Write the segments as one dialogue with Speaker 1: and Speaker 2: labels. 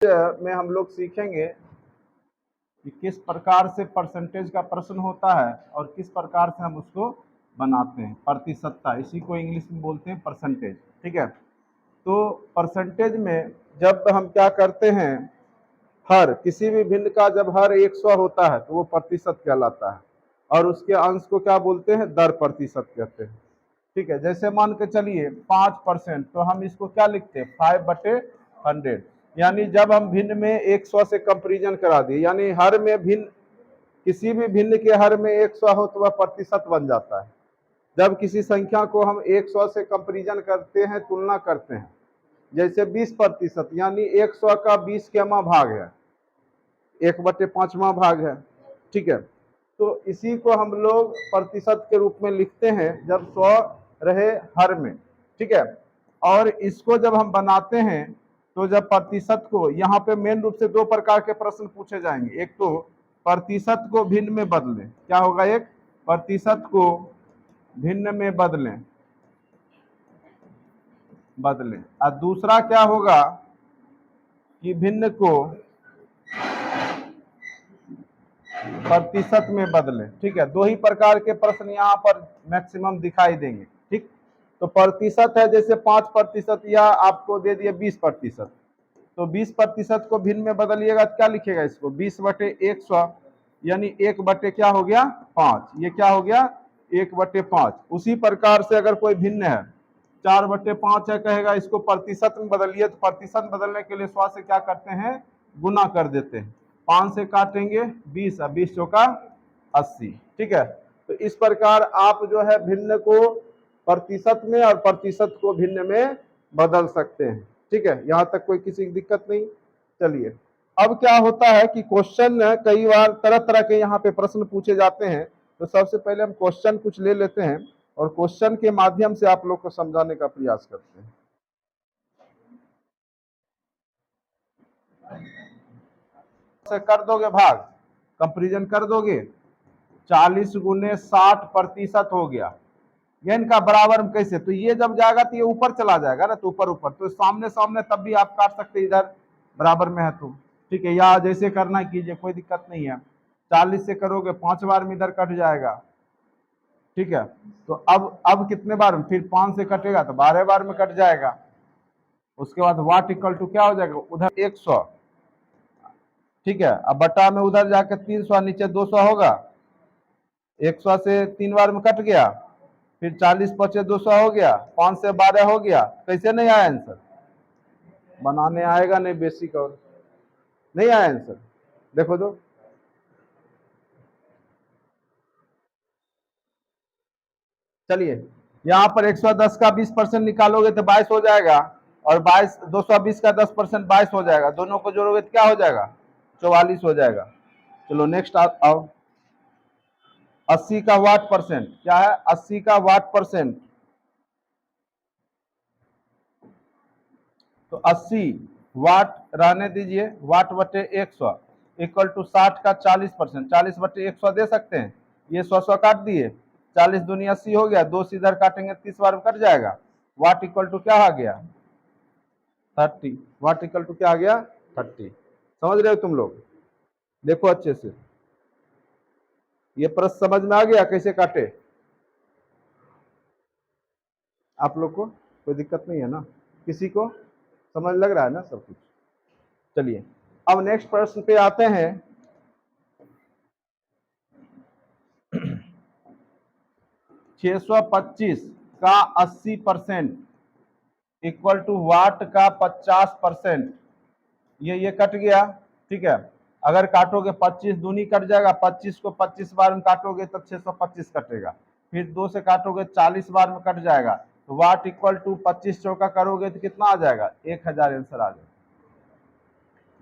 Speaker 1: में हम लोग सीखेंगे कि किस प्रकार से परसेंटेज का प्रश्न होता है और किस प्रकार से हम उसको बनाते हैं। प्रतिशतता, इसी को इंग्लिश में बोलते हैं परसेंटेज। ठीक है, तो परसेंटेज में जब हम क्या करते हैं, हर किसी भी भिन्न का जब हर 100 होता है तो वो प्रतिशत कहलाता है, और उसके अंश को क्या बोलते हैं, दर प्रतिशत कहते हैं। ठीक है, जैसे मान के चलिए 5%, तो हम इसको क्या लिखते हैं, 5/100। यानी जब हम भिन्न में 100 से कंपेरिजन करा दिए, यानी हर में भिन्न, किसी भी भिन्न के हर में 100 हो तो वह प्रतिशत बन जाता है। जब किसी संख्या को हम 100 से कंपेरिजन करते हैं, तुलना करते हैं, जैसे 20%, यानी 100 का 20वां भाग है, 1/5वां भाग है। ठीक है, तो इसी को हम लोग प्रतिशत के रूप में लिखते हैं जब 100 रहे हर में। ठीक है, और इसको जब हम बनाते हैं तो जब प्रतिशत को, यहाँ पे मेन रूप से दो प्रकार के प्रश्न पूछे जाएंगे। एक तो प्रतिशत को भिन्न में बदलें, क्या होगा, एक प्रतिशत को भिन्न में बदलें और दूसरा क्या होगा कि भिन्न को प्रतिशत में बदलें। ठीक है, दो ही प्रकार के प्रश्न यहाँ पर मैक्सिमम दिखाई देंगे। ठीक, तो प्रतिशत है जैसे 5% या आपको दे दिए 20%, तो 20% को भिन्न में बदलिएगा तो क्या लिखेगा, इसको 20/100, यानी 1 क्या हो गया, 5। ये क्या हो गया, 1/5। उसी प्रकार से अगर कोई भिन्न है, 4/5 है, कहेगा इसको प्रतिशत में बदलिए, तो प्रतिशत बदलने के लिए 100 से क्या करते हैं, गुना कर देते हैं। 5 से काटेंगे 20, 20 चौका 80। ठीक है, तो इस प्रकार आप जो है भिन्न को प्रतिशत में और प्रतिशत को भिन्न में बदल सकते हैं। ठीक है, यहां तक कोई किसी की दिक्कत नहीं। चलिए, अब क्या होता है कि क्वेश्चन कई बार तरह तरह के यहाँ पे प्रश्न पूछे जाते हैं, तो सबसे पहले हम क्वेश्चन कुछ ले लेते हैं और क्वेश्चन के माध्यम से आप लोग को समझाने का प्रयास करते हैं। से कर दोगे भाग, कंपेरिजन कर दोगे, 40 गुने 60% हो गया। ये इनका बराबर में कैसे, तो ये जब जाएगा तो ये ऊपर चला जाएगा ना, तो ऊपर ऊपर, तो सामने सामने तब भी आप काट सकते इधर बराबर में है तो। ठीक है, या जैसे करना कीजिए, कोई दिक्कत नहीं है। 40 से करोगे 5 बार में इधर कट जाएगा। ठीक है, तो अब कितने बार में, फिर 5 से कटेगा तो 12 बार में कट जाएगा। उसके बाद वाट इक्वल टू क्या हो जाएगा, उधर 100। ठीक है, अब बटा में उधर जाकर 300, नीचे 200 होगा। 100 से 3 बार में कट गया, फिर 40 पचे 200 हो गया, 5 से 12 हो गया। कैसे नहीं आया आंसर, बनाने आएगा नहीं, बेसिक और नहीं आया आंसर, देखो तो। चलिए, यहाँ पर 110 का 20% निकालोगे तो 22 हो जाएगा, और 22 220 का 10% 22 हो जाएगा, दोनों को जोड़ोगे तो क्या हो जाएगा, 44 हो जाएगा। चलो नेक्स्ट आओ। 80 का वाट परसेंट क्या है, 80 का वाट परसेंट, तो 80 वाट रहने दीजिए, वाट बटे 100 इक्वल टू 60 का 40%, 40/100 दे सकते हैं। ये 100 काट दिए, 40 दूनी 80 हो गया, 2 से इधर काटेंगे 30 बार में कट जाएगा। वाट इक्वल टू क्या आ गया, 30। वाट इक्वल टू क्या आ गया, 30। समझ रहे हो तुम लोग, देखो अच्छे से, ये प्रश्न समझ में आ गया कैसे काटे, आप लोग को कोई दिक्कत नहीं है ना, किसी को समझ लग रहा है ना सब कुछ। चलिए, अब नेक्स्ट प्रश्न पे आते हैं। 625 का 80% इक्वल टू वाट का 50%, ये कट गया। ठीक है, अगर काटोगे 25 दूनी कट जाएगा, 25 को 25 बार में काटोगे तो 625 कटेगा, फिर 2 से काटोगे 40 बार में कट जाएगा, तो वाट इक्वल टू 25 चौका करोगे तो कितना आ जाएगा, 1000 आंसर आ जाएगा।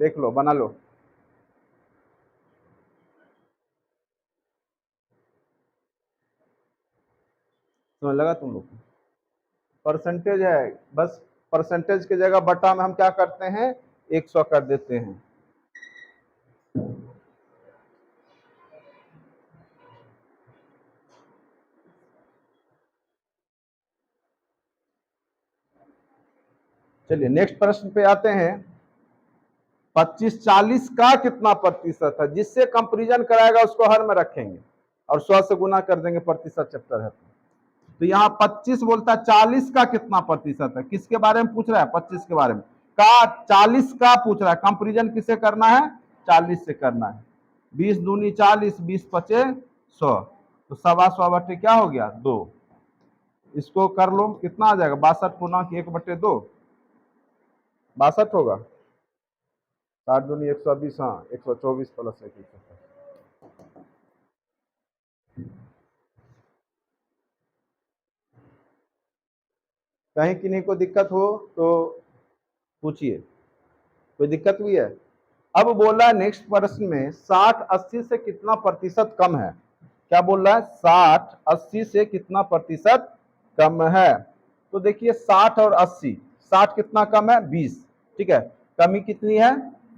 Speaker 1: देख लो, बना लो। समझ लगा तुम लोग, परसेंटेज है, बस परसेंटेज की जगह बटा में हम क्या करते हैं, 100 कर देते हैं। चलिए नेक्स्ट प्रश्न पे आते हैं। 25 40 का कितना प्रतिशत है, जिससे कंपैरिजन कराएगा उसको हर में रखेंगे और 100 से गुना कर देंगे, प्रतिशत चैप्टर है। तो यहाँ 25 बोलता है 40 का कितना प्रतिशत है, किसके बारे में पूछ रहा है, 25 के बारे में, का 40 का पूछ रहा है, कंपैरिजन किसे करना है, 40 से करना है। 20 दूनी 40, 20 पचे 100, तो 125 क्या हो गया 2। इसको कर लो, कितना आ जाएगा 62.1/2, 62 होगा। 60 दूनी 120, हाँ 124 प्लस 1। कहीं किन्हीं को दिक्कत हो तो पूछिए, कोई दिक्कत हुई है। अब बोला नेक्स्ट प्रश्न में 60 80 से कितना प्रतिशत कम है, क्या बोल रहा है, 60 80 से कितना प्रतिशत कम है। तो देखिए 60 और 80, 60 कितना कम है 20, ठीक है, कमी कितनी है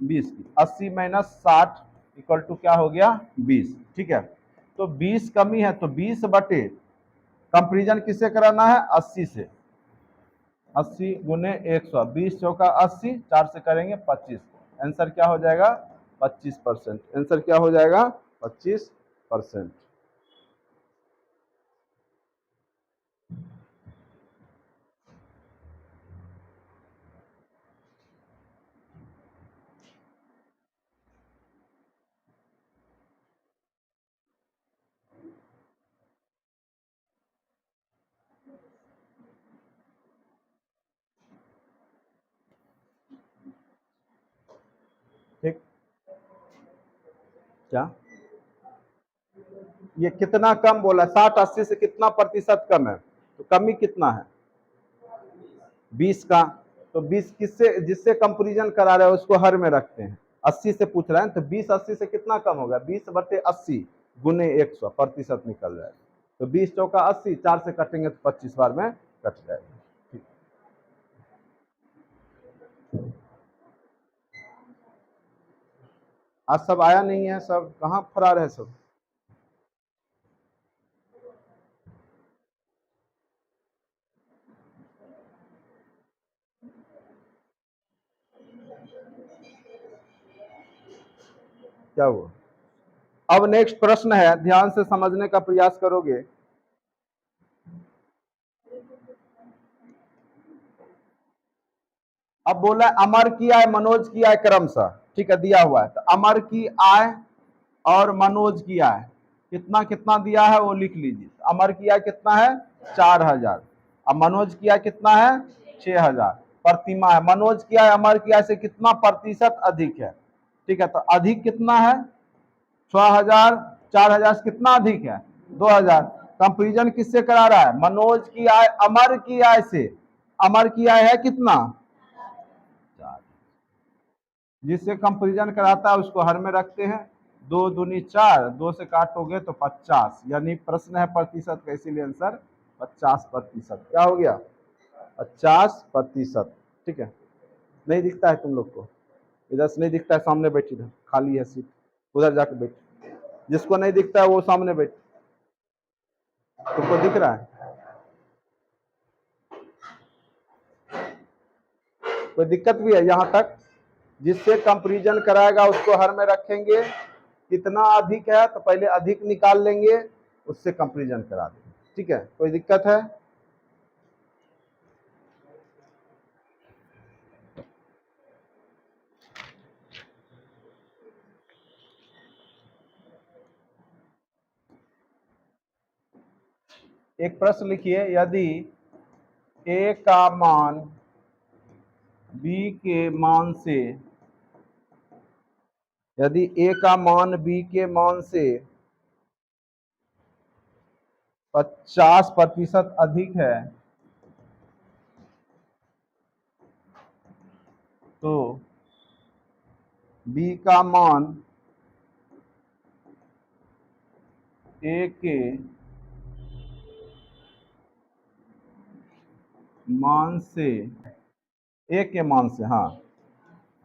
Speaker 1: 20 की, 80 माइनस 60 इक्वल टू क्या हो गया 20, ठीक है। तो 20 कमी है, तो 20 बटे कंपैरिजन किससे कराना है 80 से, 80 गुने 100, 20 चौका 80, 4 से करेंगे 25, आंसर क्या हो जाएगा 25%, आंसर क्या हो जाएगा 25%। ठीक, क्या ये कितना कम बोला, 60 80 से कितना प्रतिशत कम है, तो कमी कितना है 20 का। तो 20 किससे, जिससे कंपैरिजन करा रहे हो उसको हर में रखते हैं, 80 से पूछ रहे हैं, तो 20 80 से कितना कम होगा, 20 बटे 80 गुने 100, प्रतिशत निकल जाएगा। तो 20 चौका 80, 4 से कटेंगे तो 25 बार में कट जाएगा। ठीक, आज सब आया नहीं है, सब कहाँ फरार है सब। क्या हुआ, अब नेक्स्ट प्रश्न है, ध्यान से समझने का प्रयास करोगे। अब बोला अमर की आय मनोज की आय क्रमशः, ठीक है, दिया हुआ है, तो अमर की आय और मनोज की आय कितना कितना दिया है वो लिख लीजिए। अमर की आय कितना है 4000, अब मनोज की आय कितना है 6000 प्रतिमा है। मनोज की आय अमर की आय से कितना प्रतिशत अधिक है, ठीक है, तो अधिक कितना है 6000, 4000 से कितना अधिक है 2000। कंपैरिजन किससे करा रहा है, मनोज की आय अमर की आय से, अमर की आय है कितना 4, जिससे कंपैरिजन कराता है उसको हर में रखते हैं, 2 दूनी 4, 2 से काटोगे तो 50, यानी प्रश्न है प्रतिशत का, इसीलिए आंसर 50%। क्या हो गया 50%, ठीक है। नहीं दिखता है तुम लोग को, इधर से नहीं दिखता है, सामने बैठी इधर खाली है सीट, उधर जाके बैठ, जिसको नहीं दिखता है वो सामने बैठ, तुमको दिख रहा है, कोई दिक्कत भी है यहाँ तक। जिससे कंपैरिजन कराएगा उसको हर में रखेंगे, कितना अधिक है तो पहले अधिक निकाल लेंगे, उससे कंपैरिजन करा देंगे, ठीक है, कोई दिक्कत है। एक प्रश्न लिखिए, यदि ए का मान बी के मान से, यदि ए का मान बी के मान से 50% अधिक है, तो बी का मान ए के मान से, ए के मान से, हाँ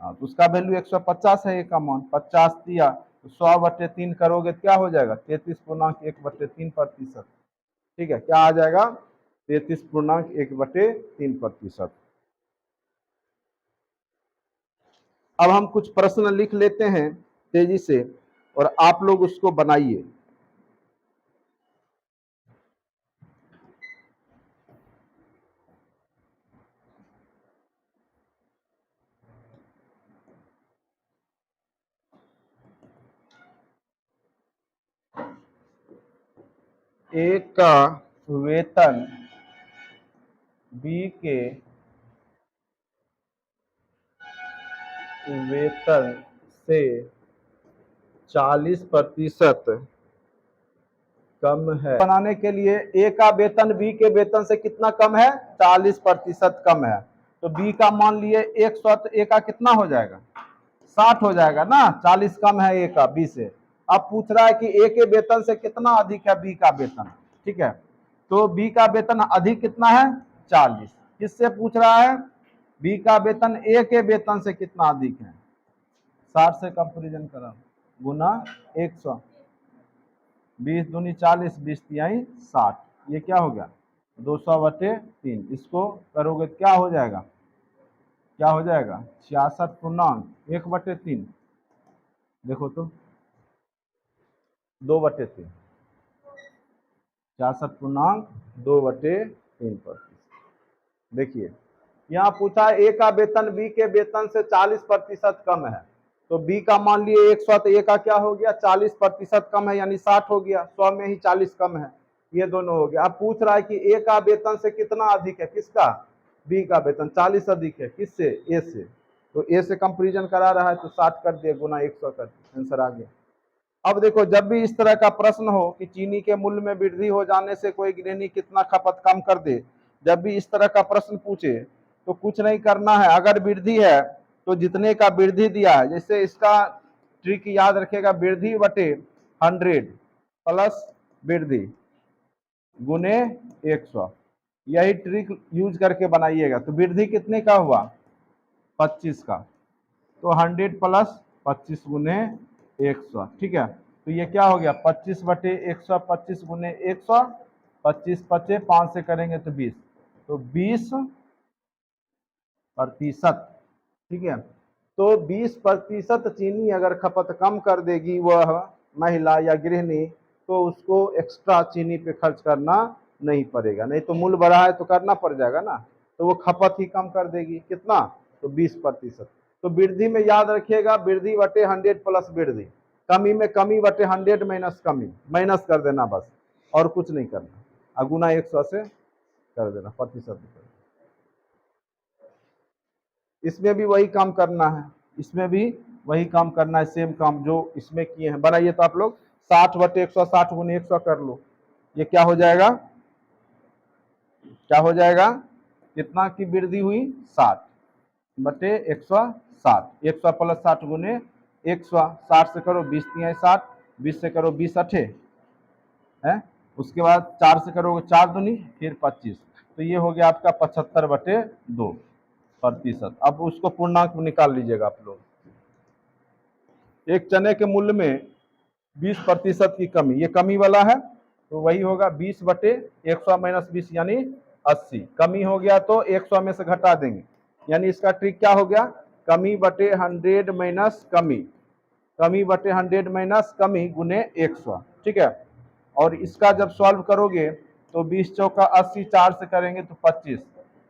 Speaker 1: तो उसका वैल्यू 150 है, ए का मान 50 दिया, तो 100/3 करोगे तो क्या हो जाएगा 33.1/3%, ठीक है, क्या आ जाएगा 33.1/3%। अब हम कुछ प्रश्न लिख लेते हैं तेजी से और आप लोग उसको बनाइए। ए का वेतन बी के वेतन से 40% कम है। बनाने के लिए ए का वेतन बी के वेतन से कितना कम है? 40% कम है। तो बी का मान लिए 100, तो ए का कितना हो जाएगा? 60 हो जाएगा ना। 40 कम है ए का बी से। अब पूछ रहा है कि ए के वेतन से कितना अधिक है बी का वेतन। ठीक है, तो बी का वेतन अधिक कितना है? 40। किससे पूछ रहा है? बी का वेतन ए के वेतन से कितना अधिक है? 60 से कंपेरिजन करा गुना 100। 20 दूनी 40, 20 तिहाई 60। ये क्या हो गया? 200/3। इसको करोगे तो क्या हो जाएगा? क्या हो जाएगा? 66.1/3। देखो तो 2/3। 66.2/3। देखिए यहाँ पूछा ए का वेतन बी के वेतन से 40% कम है। तो बी का मान लिए 100, तो ए का क्या हो गया? 40% कम है, यानी 60 हो गया। 100 में ही 40 कम है, ये दोनों हो गया। अब पूछ रहा है कि ए का वेतन से कितना अधिक है? किसका? बी का वेतन 40 अधिक है। किससे? ए से। तो ए से कंपेरिजन करा रहा है, तो 60 कर दिए गुना 100 कर दिए, आंसर आ गया। अब देखो, जब भी इस तरह का प्रश्न हो कि चीनी के मूल्य में वृद्धि हो जाने से कोई गृहिणी कितना खपत कम कर दे, जब भी इस तरह का प्रश्न पूछे तो कुछ नहीं करना है। अगर वृद्धि है तो जितने का वृद्धि दिया है, जैसे इसका ट्रिक याद रखेगा, वृद्धि बटे 100 प्लस वृद्धि गुने 100। यही ट्रिक यूज करके बनाइएगा। तो वृद्धि कितने का हुआ? 25 का। तो 100 प्लस 25 गुने 100। ठीक है, तो ये क्या हो गया? 25/100। 25 गुने 100, 25 पचे 5 से करेंगे तो 20, तो 20%। ठीक है, तो 20% चीनी अगर खपत कम कर देगी वह महिला या गृहिणी, तो उसको एक्स्ट्रा चीनी पे खर्च करना नहीं पड़ेगा। नहीं तो मूल्य बढ़ा है तो करना पड़ जाएगा ना। तो वो खपत ही कम कर देगी। कितना? तो 20%। तो वृद्धि में याद रखिएगा, वृद्धि बटे 100 प्लस वृद्धि। कमी में कमी बटे 100 माइनस कमी, माइनस कर देना बस, और कुछ नहीं करना। गुना 100 से कर देना प्रतिशत। इसमें भी वही काम करना है, इसमें भी वही काम करना है, सेम काम जो इसमें किए हैं। बनाइए तो आप लोग 60/100, 60 गुने 100 कर लो। ये क्या हो जाएगा? क्या हो जाएगा? कितना की वृद्धि हुई? 60/160। 100 प्लस 60 गुने 100। 60 से करो 20 तिहाई 60, 20 से करो 20 अठे है। उसके बाद 4 से करोगे 4 दूनी फिर 25, तो ये हो गया आपका 75/2%। अब उसको पूर्णांक में निकाल लीजिएगा आप लोग। एक चने के मूल्य में 20% की कमी, ये कमी वाला है, तो वही होगा 20/100 माइनस 20 यानी 80। कमी हो गया तो 100 में से घटा देंगे, यानी इसका ट्रिक क्या हो गया? कमी बटे 100 माइनस कमी, कमी बटे 100 माइनस कमी गुने 100। ठीक है, और इसका जब सॉल्व करोगे तो 20 चौका 80, 4 से करेंगे तो 25,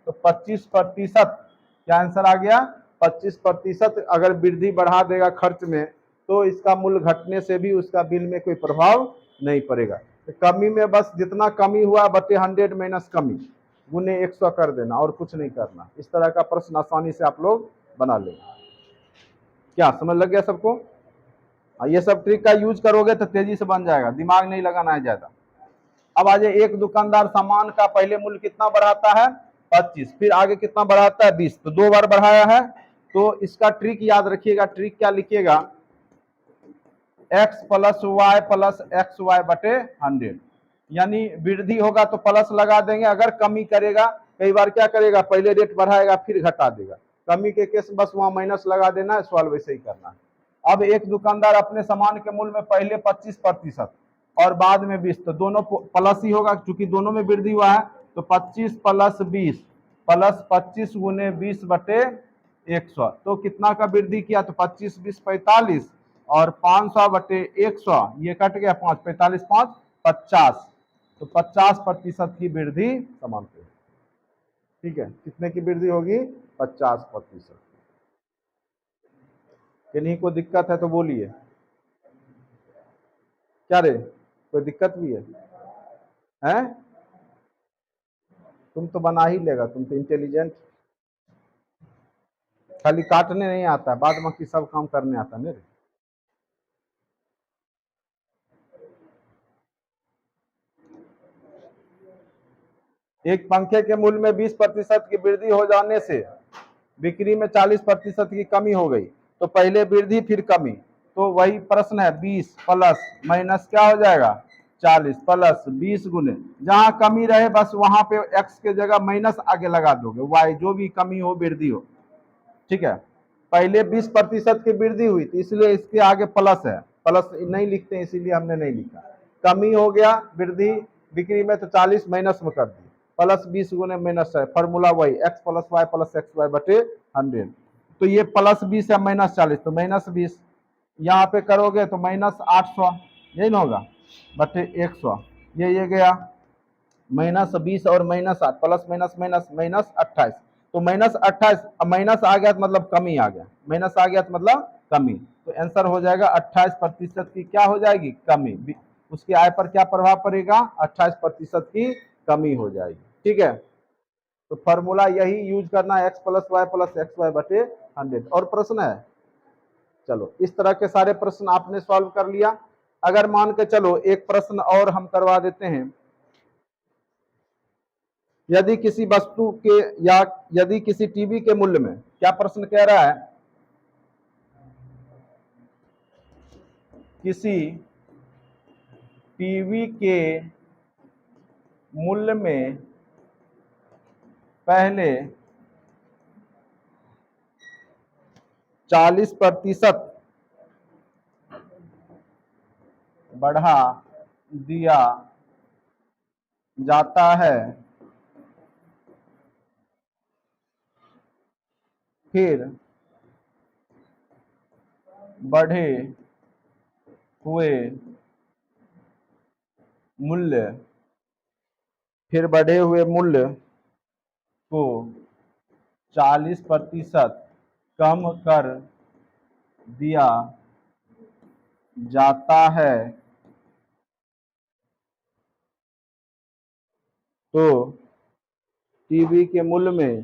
Speaker 1: तो 25%। क्या आंसर आ गया? 25%। अगर वृद्धि बढ़ा देगा खर्च में तो इसका मूल्य घटने से भी उसका बिल में कोई प्रभाव नहीं पड़ेगा। तो कमी में बस जितना कमी हुआ बटे 100 माइनस कमी गुने 100 कर देना, और कुछ नहीं करना। इस तरह का प्रश्न आसानी से आप लोग बना लेंगे। क्या समझ लग गया सबको? ये सब ट्रिक का यूज करोगे तो तेजी से बन जाएगा, दिमाग नहीं लगाना है ज्यादा। अब आज एक दुकानदार सामान का पहले मूल्य कितना बढ़ाता है? 25, फिर आगे कितना बढ़ाता है? 20, तो 2 बार बढ़ाया है। तो इसका ट्रिक याद रखिएगा। ट्रिक क्या लिखिएगा? x plus Y plus X Y बटे 100। यानी वृद्धि होगा तो प्लस लगा देंगे, अगर कमी करेगा, कई बार क्या करेगा, पहले रेट बढ़ाएगा फिर घटा देगा। कमी के केस बस वहां माइनस लगा देना है, सवाल वैसे ही करना है। अब एक दुकानदार अपने सामान के मूल्य में पहले 25% और बाद में 20, तो दोनों प्लस ही होगा क्योंकि दोनों में वृद्धि हुआ है। तो 25 प्लस 20 प्लस 25 गुने 20 बटे 100। तो कितना का वृद्धि किया? तो 25 20 45 और 500 बटे 100, ये कट गया 5, 45 5 50। तो 50% की वृद्धि समानते हैं। ठीक है, कितने की वृद्धि होगी? 50%। किन्हीं को दिक्कत है तो बोलिए। क्या रे, कोई दिक्कत भी है? हैं? तुम तो बना ही लेगा, तुम तो इंटेलिजेंट। खाली काटने नहीं आता है, बाद बाकी सब काम करने आता है मेरे। एक पंखे के मूल्य में 20% की वृद्धि हो जाने से बिक्री में 40% की कमी हो गई। तो पहले वृद्धि फिर कमी। तो वही प्रश्न है, 20 प्लस माइनस क्या हो जाएगा? 40 प्लस 20 गुने, जहां कमी रहे बस वहां पे x के जगह माइनस आगे लगा दोगे, y जो भी कमी हो वृद्धि हो। ठीक है, पहले 20% की वृद्धि हुई थी इसलिए इसके आगे प्लस है, प्लस नहीं लिखते इसीलिए हमने नहीं लिखा। कमी हो गया वृद्धि बिक्री में तो 40 माइनस में कर दी, प्लस 20 गुने माइनस है, फॉर्मूला वही x plus Y plus X Y बटे 100। तो ये प्लस 20 है माइनस 40, तो माइनस 20 यहाँ पे करोगे तो माइनस 800, यही ना होगा, बटे 100। ये गया माइनस 20 और minus 8, plus minus minus minus 28। तो माइनस 28, अब माइनस आ गया तो मतलब कमी आ गया, माइनस आ गया तो मतलब कमी। तो आंसर हो जाएगा 28% की क्या हो जाएगी? कमी। उसकी आय पर क्या प्रभाव पड़ेगा? 28% की कमी हो जाएगी। ठीक है, तो फॉर्मूला यही यूज करना है, एक्स प्लस वाई बटे 100। और प्रश्न है? चलो, इस तरह के सारे प्रश्न आपने सॉल्व कर लिया। अगर मान के चलो एक प्रश्न और हम करवा देते हैं, यदि किसी वस्तु के या यदि किसी टीवी के मूल्य में, क्या प्रश्न कह रहा है? किसी टीवी के मूल्य में पहले 40% बढ़ा दिया जाता है, फिर बढ़े हुए मूल्य को 40% कम कर दिया जाता है, तो टीवी के मूल्य में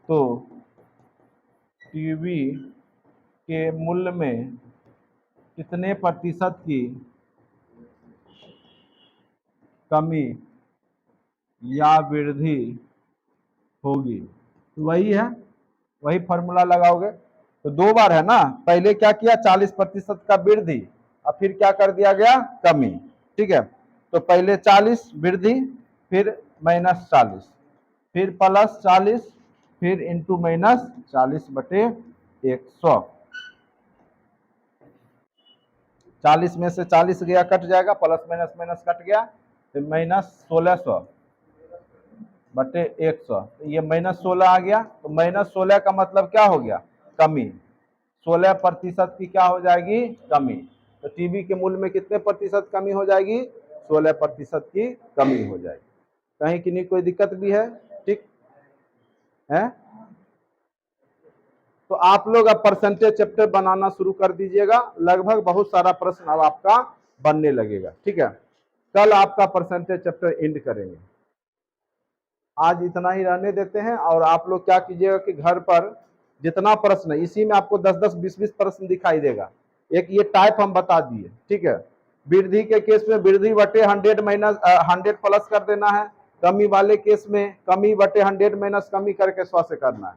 Speaker 1: तो टीवी के मूल्य में कितने प्रतिशत की कमी या वृद्धि होगी? वही है, वही फॉर्मूला लगाओगे। तो दो बार है ना, पहले क्या किया? 40% का वृद्धि, और फिर क्या कर दिया गया? कमी। ठीक है, तो पहले 40 वृद्धि, फिर माइनस 40, फिर प्लस 40, फिर इंटू माइनस 40 बटे 100। 40 में से 40 गया कट जाएगा, प्लस माइनस माइनस कट गया, तो माइनस 1600 बटे 100। तो ये माइनस 16 आ गया, तो माइनस 16 का मतलब क्या हो गया? कमी। 16% की क्या हो जाएगी? कमी। तो टीवी के मूल्य में कितने प्रतिशत कमी हो जाएगी? 16% की कमी हो जाएगी। कहीं की नहीं कोई दिक्कत भी है? ठीक है, तो आप लोग अब परसेंटेज चैप्टर बनाना शुरू कर दीजिएगा, लगभग बहुत सारा प्रश्न अब आपका बनने लगेगा। ठीक है, कल आपका परसेंटेज चैप्टर एंड करेंगे। आज इतना ही रहने देते हैं, और आप लोग क्या कीजिएगा कि घर पर जितना प्रश्न है, इसी में आपको 10-10 20-20 प्रश्न दिखाई देगा। एक ये टाइप हम बता दिए। ठीक है, वृद्धि के केस में वृद्धि बटे 100 माइनस 100 प्लस कर देना है, कमी वाले केस में कमी बटे 100 माइनस कमी करके 100 से करना है।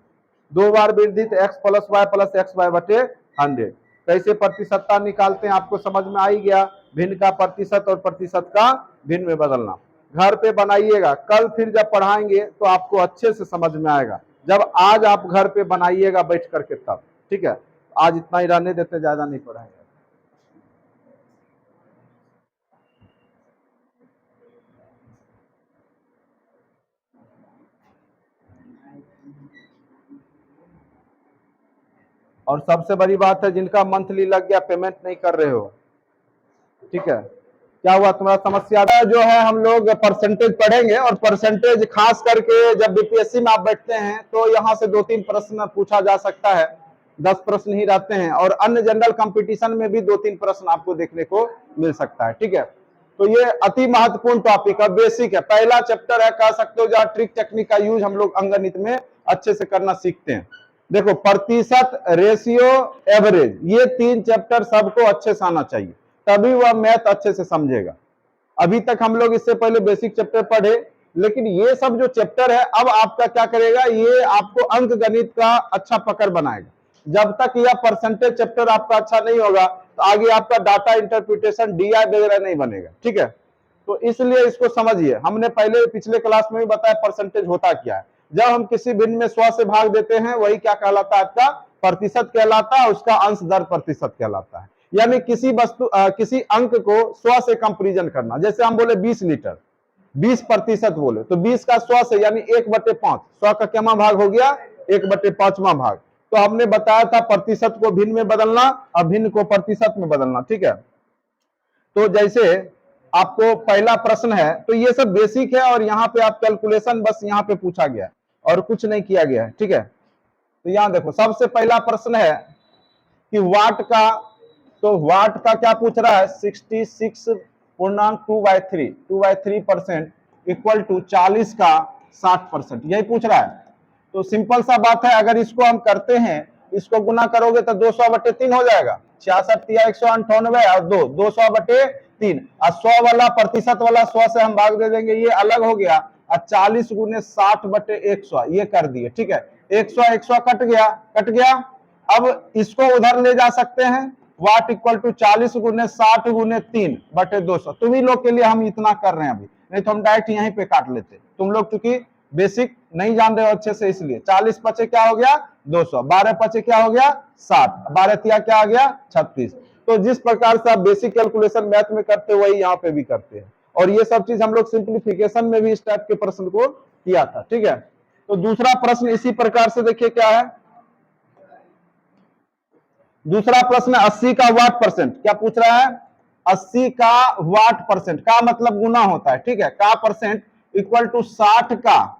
Speaker 1: दो बार वृद्धि तो प्लस एक्स वाई बटे 100। कैसे प्रतिशतता निकालते हैं आपको समझ में आ ही गया, भिन्न का प्रतिशत और प्रतिशत का भिन्न में बदलना। घर पे बनाइएगा, कल फिर जब पढ़ाएंगे तो आपको अच्छे से समझ में आएगा, जब आज आप घर पे बनाइएगा बैठ करके तब। ठीक है, आज इतना ही रहने देते, ज्यादा नहीं पढ़ाएंगे। और सबसे बड़ी बात है जिनका मंथली लग गया पेमेंट नहीं कर रहे हो, ठीक है, क्या हुआ तुम्हारा समस्या जो है। हम लोग परसेंटेज पढ़ेंगे और परसेंटेज खास करके जब बीपीएससी में आप बैठते हैं तो यहाँ से 2-3 प्रश्न पूछा जा सकता है, 10 प्रश्न ही रहते हैं, और अन्य जनरल कंपटीशन में भी 2-3 प्रश्न आपको देखने को मिल सकता है, ठीक है। तो ये अति महत्वपूर्ण टॉपिक है, बेसिक है, पहला चैप्टर है कह सकते हो जहाँ ट्रिक टेक्निक का यूज हम लोग अंकगणित में अच्छे से करना सीखते हैं। देखो प्रतिशत, रेशियो, एवरेज, ये 3 चैप्टर सबको अच्छे से आना चाहिए, तभी वह मैथ अच्छे से समझेगा। अभी तक हम लोग इससे पहले बेसिक चैप्टर पढ़े, लेकिन ये सब जो चैप्टर है अब आपका क्या करेगा, ये आपको अंक गणित का अच्छा पकड़ बनाएगा। जब तक यह परसेंटेज चैप्टर आपका अच्छा नहीं होगा तो आगे आपका डाटा इंटरप्रिटेशन, डीआई वगैरह नहीं बनेगा, ठीक है। तो इसलिए इसको समझिए, हमने पहले पिछले क्लास में भी बताया परसेंटेज होता क्या है। जब हम किसी भिन्न में 100 से भाग देते हैं वही क्या कहलाता है, आपका प्रतिशत कहलाता है, उसका अंश दर प्रतिशत कहलाता है। यानी किसी वस्तु किसी अंक को 100 से कंपेरिजन करना। जैसे हम बोले 20 लीटर, 20% बोले तो 20 का 100 से यानी 1/5, 100 का क्या भाग हो गया, 1/5वां भाग। तो हमने बताया था प्रतिशत को भिन्न में बदलना और भिन्न को प्रतिशत में बदलना, ठीक है। तो जैसे आपको पहला प्रश्न है, तो ये सब बेसिक है और यहाँ पे आप कैलकुलेशन बस यहाँ पे पूछा गया है और कुछ नहीं किया गया है, ठीक है। तो यहाँ देखो सबसे पहला प्रश्न है कि वाट का, तो वाट का क्या पूछ रहा है, 66.2/3% इक्वल टू 40 का 60%, यही पूछ रहा है। तो सिंपल सा बात है, अगर इसको हम करते हैं, इसको गुना करोगे तो 200/3 हो जाएगा, 66 या 198 और 200/3, और 100 वाला प्रतिशत वाला 100 से हम भाग दे देंगे, ये अलग हो गया, और 40 गुने 60/100 ये कर दिए, ठीक है। 100 कट गया। अब इसको उधर ले जा सकते हैं, वाट इक्वल टू 40 गुने 60 गुने 3/200। तुम्ही लोग के लिए हम इतना कर रहे हैं अभी, नहीं तो हम डायरेक्ट यहीं पे काट लेते। तुम लोग चूंकि बेसिक नहीं जान रहे हो अच्छे से, इसलिए 40 पचे क्या हो गया 200, 12 पचे क्या हो गया 60, 12 तिया क्या आ गया 36। तो जिस प्रकार से आप बेसिक कैलकुलेशन मैथ में करते हो वही यहाँ पे भी करते हैं, और ये सब चीज हम लोग सिंप्लीफिकेशन में भी इस टाइप के प्रश्न को किया था, ठीक है। तो दूसरा प्रश्न इसी प्रकार से देखिए क्या है। दूसरा प्रश्न 80 का वाट परसेंट, क्या पूछ रहा है, 80 का वाट परसेंट का मतलब गुना होता है, ठीक है, का परसेंट इक्वल टू 60 का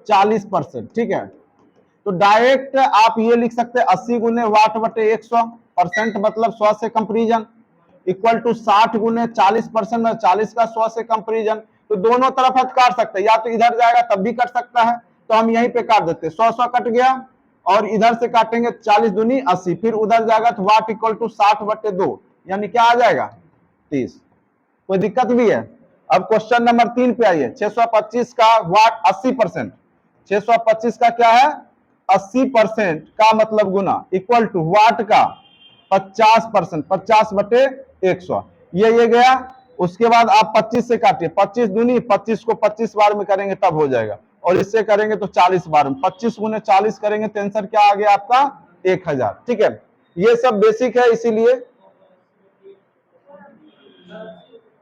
Speaker 1: 40%, ठीक है। तो डायरेक्ट आप ये लिख सकते हैं 80 गुने वाट बटे 100, परसेंट मतलब 100 से कंपेरिजन, इक्वल टू 60 गुने 40% में 40 का 100 से कंपेरिजन। तो दोनों तरफ आप काट सकते हैं, या तो इधर जाएगा तब भी कट सकता है, तो हम यहीं पे काट देते हैं, 100 कट गया, और इधर से काटेंगे 40 दूनी 80, फिर उधर जाएगा तो वाट इक्वल टू 60/2, यानी क्या आ जाएगा 30। कोई दिक्कत भी है। अब क्वेश्चन नंबर 3 पे आइए, 625 का वाट 80%, 625 का क्या है 80% का मतलब गुना इक्वल टू वाट का 50%, 50/100, ये गया। उसके बाद आप 25 से काटिए, 25 दूनी 25 को 25 बार में करेंगे तब हो जाएगा, और इससे करेंगे तो 40 बार में, 25 गुने 40 करेंगे तो आंसर क्या आ गया आपका 1000, ठीक है। ये सब बेसिक है, इसीलिए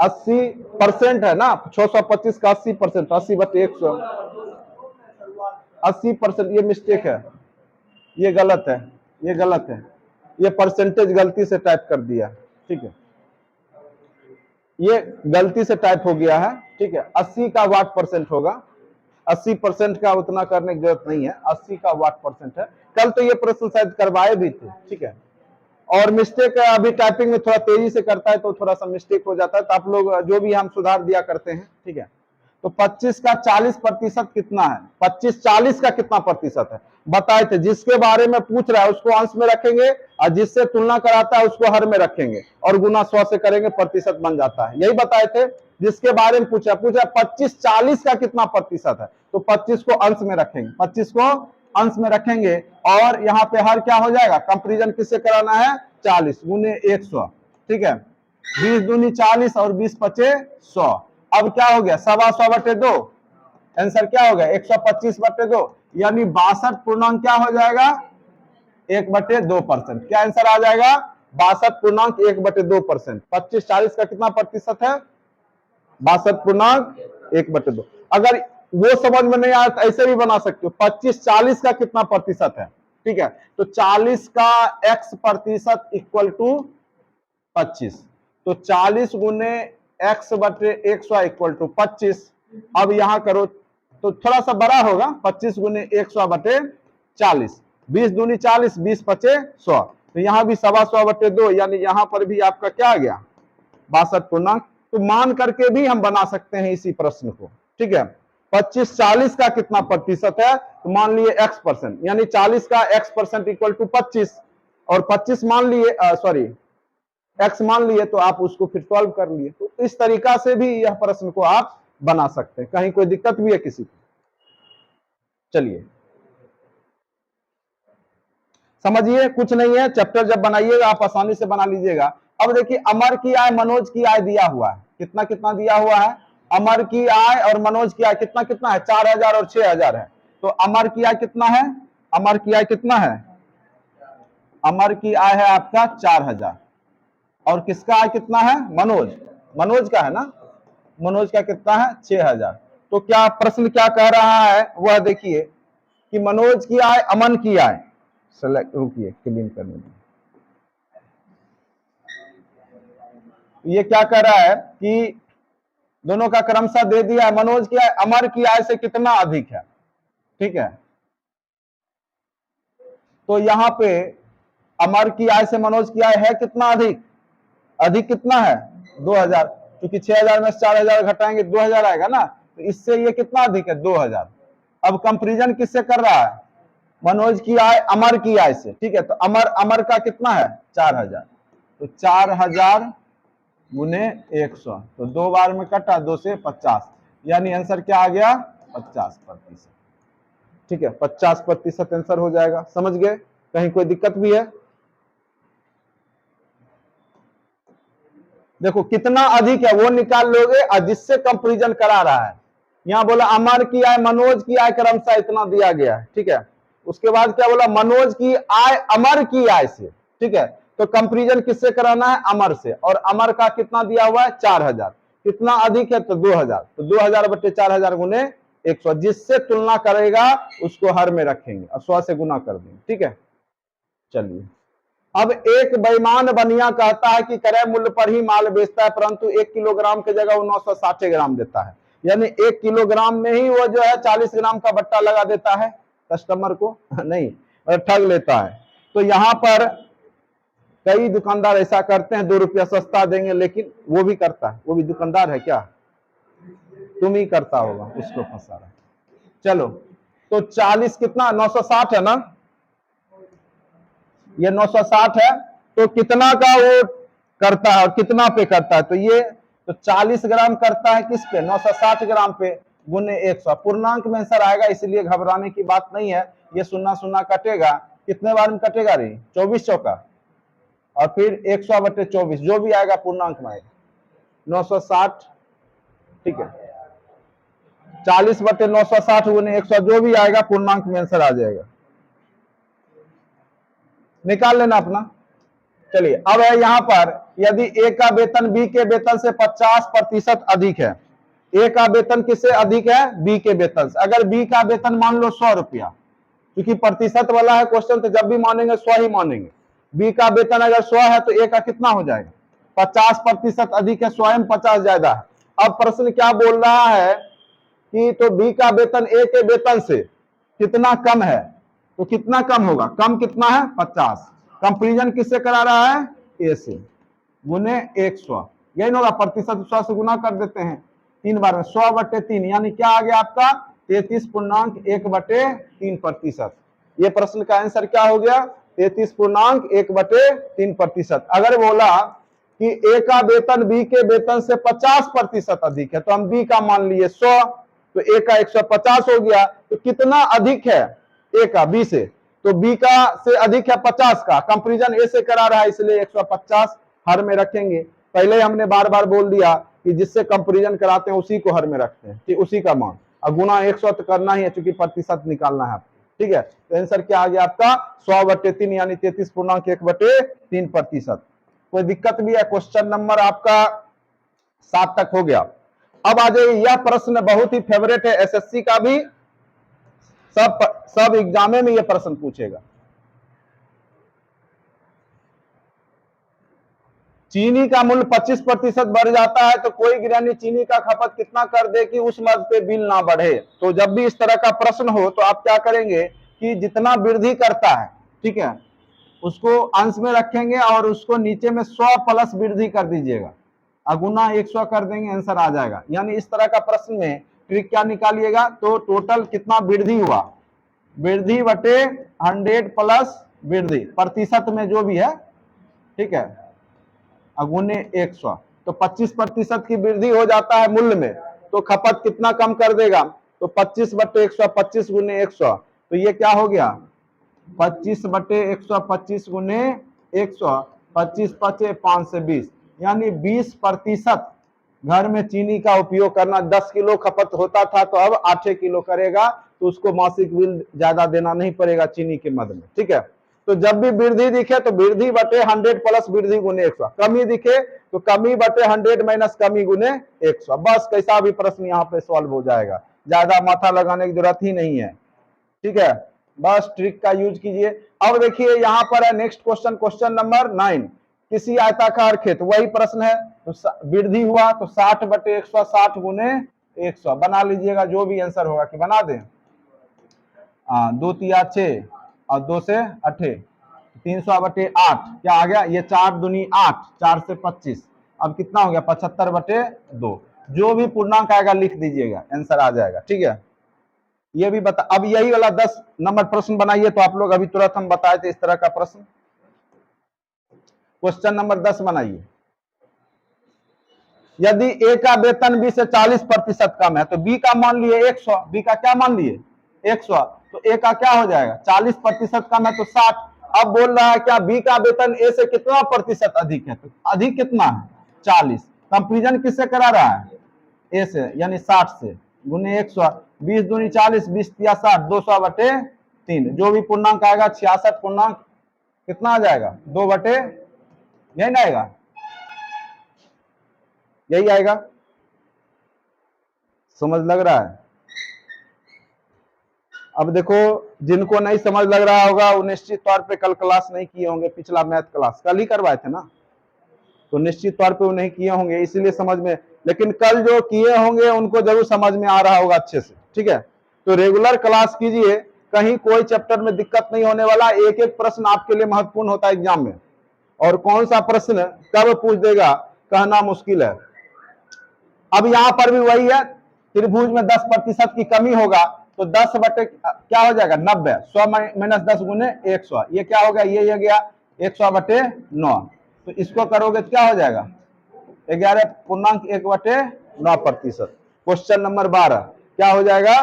Speaker 1: 80% है ना, 625 का 80%, 80/100, 80%, ये मिस्टेक है, ये गलत है, ये परसेंटेज गलती से टाइप कर दिया, ठीक है, ये गलती से टाइप हो गया है, ठीक है। 80 का वाट परसेंट होगा, 80% का उतना करने की जरूरत नहीं है, 80 का वाट परसेंट है। कल तो ये प्रश्न शायद करवाए भी थे, ठीक है। और मिस्टेक अभी टाइपिंग में थोड़ा तेजी से करता है तो थोड़ा सा मिस्टेक हो जाता है, तो आप लोग जो भी हम सुधार दिया करते हैं, ठीक है। तो 25 का 40% कितना है, 25 40 का कितना प्रतिशत है बताए थे। जिसके बारे में पूछ रहा है उसको अंश में रखेंगे, और जिससे तुलना कराता है उसको हर में रखेंगे, और गुना 100 से करेंगे, प्रतिशत बन जाता है, यही बताए थे। जिसके बारे में पूछा 25 40 का कितना प्रतिशत है, तो 25 को अंश में रखेंगे, 25 को अंश में रखेंगे, और यहाँ पे हर क्या हो जाएगा, कंपेरिजन किससे कराना है 40 गुने 100, ठीक है। 20 दूनी 40 और 20 पचे 100। अब क्या हो गया 125/2, आंसर क्या हो गया 125/2, यानी 62 क्या हो जाएगा 1/2%। क्या आंसर आ जाएगा 62.1/2%। 25 40 का कितना प्रतिशत है 62.1/2। अगर वो समझ में नहीं आया तो ऐसे भी बना सकते हो, 25 40 का कितना प्रतिशत है, ठीक है। तो 40 का x प्रतिशत इक्वल टू 25, तो 40 गुने x बटे 100 इक्वल टू 25। अब यहां करो तो थोड़ा सा बड़ा होगा, 25 गुने 100 बटे 40, 20 दूनी 40, 20 पचे 100, तो यहां भी 125 बटे 2, यानी यहां पर भी आपका क्या आ गया 62 पूर्णांक। तो मान करके भी हम बना सकते हैं इसी प्रश्न को, ठीक है। 25 40 का कितना प्रतिशत है, तो मान लिए x%, यानी 40 का x% इक्वल टू 25, और 25 मान लिए सॉरी x मान लिए, तो आप उसको फिर 12 कर लिए। तो इस तरीका से भी यह प्रश्न को आप बना सकते हैं। कहीं कोई दिक्कत भी है किसी को? चलिए समझिए, कुछ नहीं है, चैप्टर जब बनाइएगा आप आसानी से बना लीजिएगा। अब देखिए अमर की आय मनोज की आय दिया हुआ है, कितना कितना दिया हुआ है, अमर की आय और मनोज की आय कितना कितना है, 4000 और 6000 है। तो अमर की आय कितना है, अमर की आय कितना है, अमर की आय है आपका 4000, और किसका आय कितना है, मनोज, मनोज का है ना, मनोज का कितना है 6000। तो क्या प्रश्न क्या कह रहा है वह देखिए कि मनोज की आय अमन की आय, सेलेक्ट रुकिए क्लीन करने में, ये क्या कह रहा है कि दोनों का क्रमशः दे दिया है, मनोज की आय अमर की आय से कितना अधिक है, ठीक है। तो यहां पे अमर की आय से मनोज की आय है कितना अधिक, अधिक कितना है 2000, क्योंकि 6000 में 4000 घटाएंगे 2000 आएगा ना, तो इससे ये कितना अधिक है 2000। अब कंपैरिजन किससे कर रहा है, मनोज की आय अमर की आय से, ठीक है। तो अमर अमर का कितना है 4000, तो 4000 गुने 100, तो 2 बार में कटा 2 से 50, यानी आंसर क्या आ गया 50%, ठीक है। 50% आंसर हो जाएगा, समझ गए? कहीं कोई दिक्कत भी है? देखो कितना अधिक है वो निकाल लोगे, और जिससे कंपैरिजन करा रहा है, यहां बोला अमर की आय मनोज की आय क्रमशः इतना दिया गया है, ठीक है। उसके बाद क्या बोला, मनोज की आय अमर की आय से, ठीक है। तो कंपैरिजन किससे कराना है, अमर से, और अमर का कितना दिया हुआ है 4000, कितना अधिक है तो 2000, तो 2000 बटे 4000 गुने 100, जिससे तुलना करेगा उसको हर में रखेंगे और 100 से गुना कर देंगे, ठीक है। चलिए, अब एक बेईमान बनिया कहता है कि क्रय मूल्य पर ही माल बेचता है, परंतु 1 किलोग्राम की जगह वो 960 ग्राम देता है, यानी 1 किलोग्राम में ही वो जो है 40 ग्राम का बट्टा लगा देता है कस्टमर को नहीं, और ठग लेता है। तो यहां पर कई दुकानदार ऐसा करते हैं, 2 रुपया सस्ता देंगे, लेकिन वो भी करता है, वो भी दुकानदार है क्या, तुम ही करता होगा, उसको फंसा रहा है। चलो, तो 40 कितना 960 है ना, ये 960 है, तो कितना का वो करता है और कितना पे करता है, तो ये तो 40 ग्राम करता है किस पे, 960 ग्राम पे, गुने 100, पूर्णांक में आंसर आएगा, इसलिए घबराने की बात नहीं है। ये सुन्ना सुन्ना कटेगा, कितने बार में कटेगा रे, 24 चौका, और फिर 100 बटे 24, जो भी आएगा पूर्णांक में आएगा 960, ठीक है। 40 बटे 960 गुने 100, जो भी आएगा पूर्णांक में आंसर आ जाएगा, निकाल लेना अपना। चलिए, अब है यहां पर, यदि ए का वेतन बी के वेतन से 50% अधिक है, ए का वेतन किससे अधिक है, बी के वेतन से। अगर बी का वेतन मान लो 100 रुपया, क्योंकि प्रतिशत वाला है क्वेश्चन, तो जब भी मानेंगे 100 ही मानेंगे। बी का वेतन अगर 100 है तो ए का कितना हो जाएगा, 50% अधिक है, 100 में 50 ज्यादा है। अब प्रश्न क्या बोल रहा है कि तो बी का वेतन ए के वेतन से कितना कम है, तो कितना कम होगा, कम कितना है 50, कंपैरिजन किससे करा रहा है, ए से, गुने 100, यही होगा, प्रतिशत 100 से गुना कर देते हैं 3 बार में, 100 बटे 3, यानी क्या आ गया आपका 33.1/3%। ये प्रश्न का आंसर क्या हो गया 33.1/3%। अगर बोला कि ए का वेतन बी के वेतन से 50% अधिक है, तो हम बी का मान लिए 100, तो ए का 150 हो गया, तो कितना अधिक है ए का बी से, तो बी का से अधिक है 50 का, कंपैरिजन ए से करा रहा है, इसलिए 150 हर में रखेंगे। पहले हमने बार बार बोल दिया कि जिससे कंपैरिजन कराते हैं उसी को हर में रखते हैं, ठीक, उसी का मान, और गुना 100 तो करना ही है, क्योंकि प्रतिशत निकालना है आपको, ठीक है। तो आंसर क्या आ गया आपका 100 बटे 3, यानी 33.1/3%। कोई दिक्कत भी है? क्वेश्चन नंबर आपका 7 तक हो गया। अब आ जाइए, यह प्रश्न बहुत ही फेवरेट है, एसएससी का भी सब एग्जामे में यह प्रश्न पूछेगा। चीनी का मूल्य 25% बढ़ जाता है तो कोई गृहिणी चीनी का खपत कितना कर दे कि उस मद पे बिल ना बढ़े। तो जब भी इस तरह का प्रश्न हो तो आप क्या करेंगे कि जितना वृद्धि करता है, ठीक है, उसको अंश में रखेंगे और उसको नीचे में 100 प्लस वृद्धि कर दीजिएगा, अगुना 100 कर देंगे, आंसर आ जाएगा। यानी इस तरह का प्रश्न में ट्रिक क्या निकालिएगा, तो टोटल कितना वृद्धि हुआ, वृद्धि बटे 100 प्लस वृद्धि प्रतिशत में जो भी है, ठीक है, अगुने 100। तो 25% की वृद्धि हो जाता है मूल्य में, तो खपत कितना कम कर देगा, तो 25 बटे 100, 25 गुने 100, तो ये क्या हो गया 25 बटे 100, 25 गुने 100, 25 पचे 5 से 20, यानी 20% घर में चीनी का उपयोग करना। 10 किलो खपत होता था तो अब 8 किलो करेगा, तो उसको मासिक बिल ज्यादा देना नहीं पड़ेगा चीनी के मद में, ठीक है। तो जब भी वृद्धि दिखे तो वृद्धि बटे 100 प्लस वृद्धि गुने 100, कमी दिखे तो कमी बटे 100 माइनस कमी गुने 100। बस कैसा भी प्रश्न यहाँ पे सॉल्व हो जाएगा, ज्यादा माथा लगाने की जरूरत ही नहीं है, ठीक है। बस ट्रिक का यूज कीजिए। अब देखिए यहाँ पर है नेक्स्ट क्वेश्चन, क्वेश्चन नंबर 9, किसी आयताकार खेत, वही प्रश्न है, तो वृद्धि हुआ तो 60 बटे 100, 60 गुने 100 बना लीजिएगा, जो भी आंसर होगा कि बना दें। 2 तिया 6 और 2 से 8, 300 बटे 8 क्या आ गया, ये 4 दूनी 8, 4 से 25, अब कितना हो गया 75 बटे 2, जो भी पूर्णांक आएगा लिख दीजिएगा, आंसर आ जाएगा, ठीक है। ये भी बता, अब यही वाला 10 नंबर प्रश्न बनाइए, तो आप लोग अभी तुरंत हम बताए थे इस तरह का प्रश्न। क्वेश्चन नंबर 10 बनाइए। यदि ए का वेतन बी से 40% कम है तो बी का मान लिए 100, बी का क्या मान लिए 100, तो ए का क्या हो जाएगा 40% कम है तो 60। अब बोल रहा है क्या बी का वेतन ए से कितना प्रतिशत अधिक है, तो अधिक कितना है 40, कंपेरिजन किससे करा रहा है ए से, यानी 60 से, गुने 100, 20 दूनी 40, 20 तिया 60, 200 बटे 3, जो भी पूर्णांक आएगा 66 पूर्णांक कितना आ जाएगा 2 बटे, यही ना आएगा, यही आएगा, समझ लग रहा है। अब देखो जिनको नहीं समझ लग रहा होगा वो निश्चित तौर पे कल क्लास नहीं किए होंगे, पिछला मैथ क्लास कल ही करवाए थे ना, तो निश्चित तौर पे वो नहीं किए होंगे इसीलिए समझ में, लेकिन कल जो किए होंगे उनको जरूर समझ में आ रहा होगा अच्छे से, ठीक है। तो रेगुलर क्लास कीजिए, कहीं कोई चैप्टर में दिक्कत नहीं होने वाला, एक एक प्रश्न आपके लिए महत्वपूर्ण होता है एग्जाम में, और कौन सा प्रश्न कब पूछ देगा कहना मुश्किल है। अब यहाँ पर भी वही है, त्रिभुज में 10% की कमी होगा तो 10 बटे क्या हो जाएगा 90, 100 माइनस 10 गुने 100, ये क्या हो गया ये गया 100 बटे 9, तो इसको करोगे तो क्या हो जाएगा 11 पूर्णांक 1 बटे 9%। क्वेश्चन नंबर 12 क्या हो जाएगा,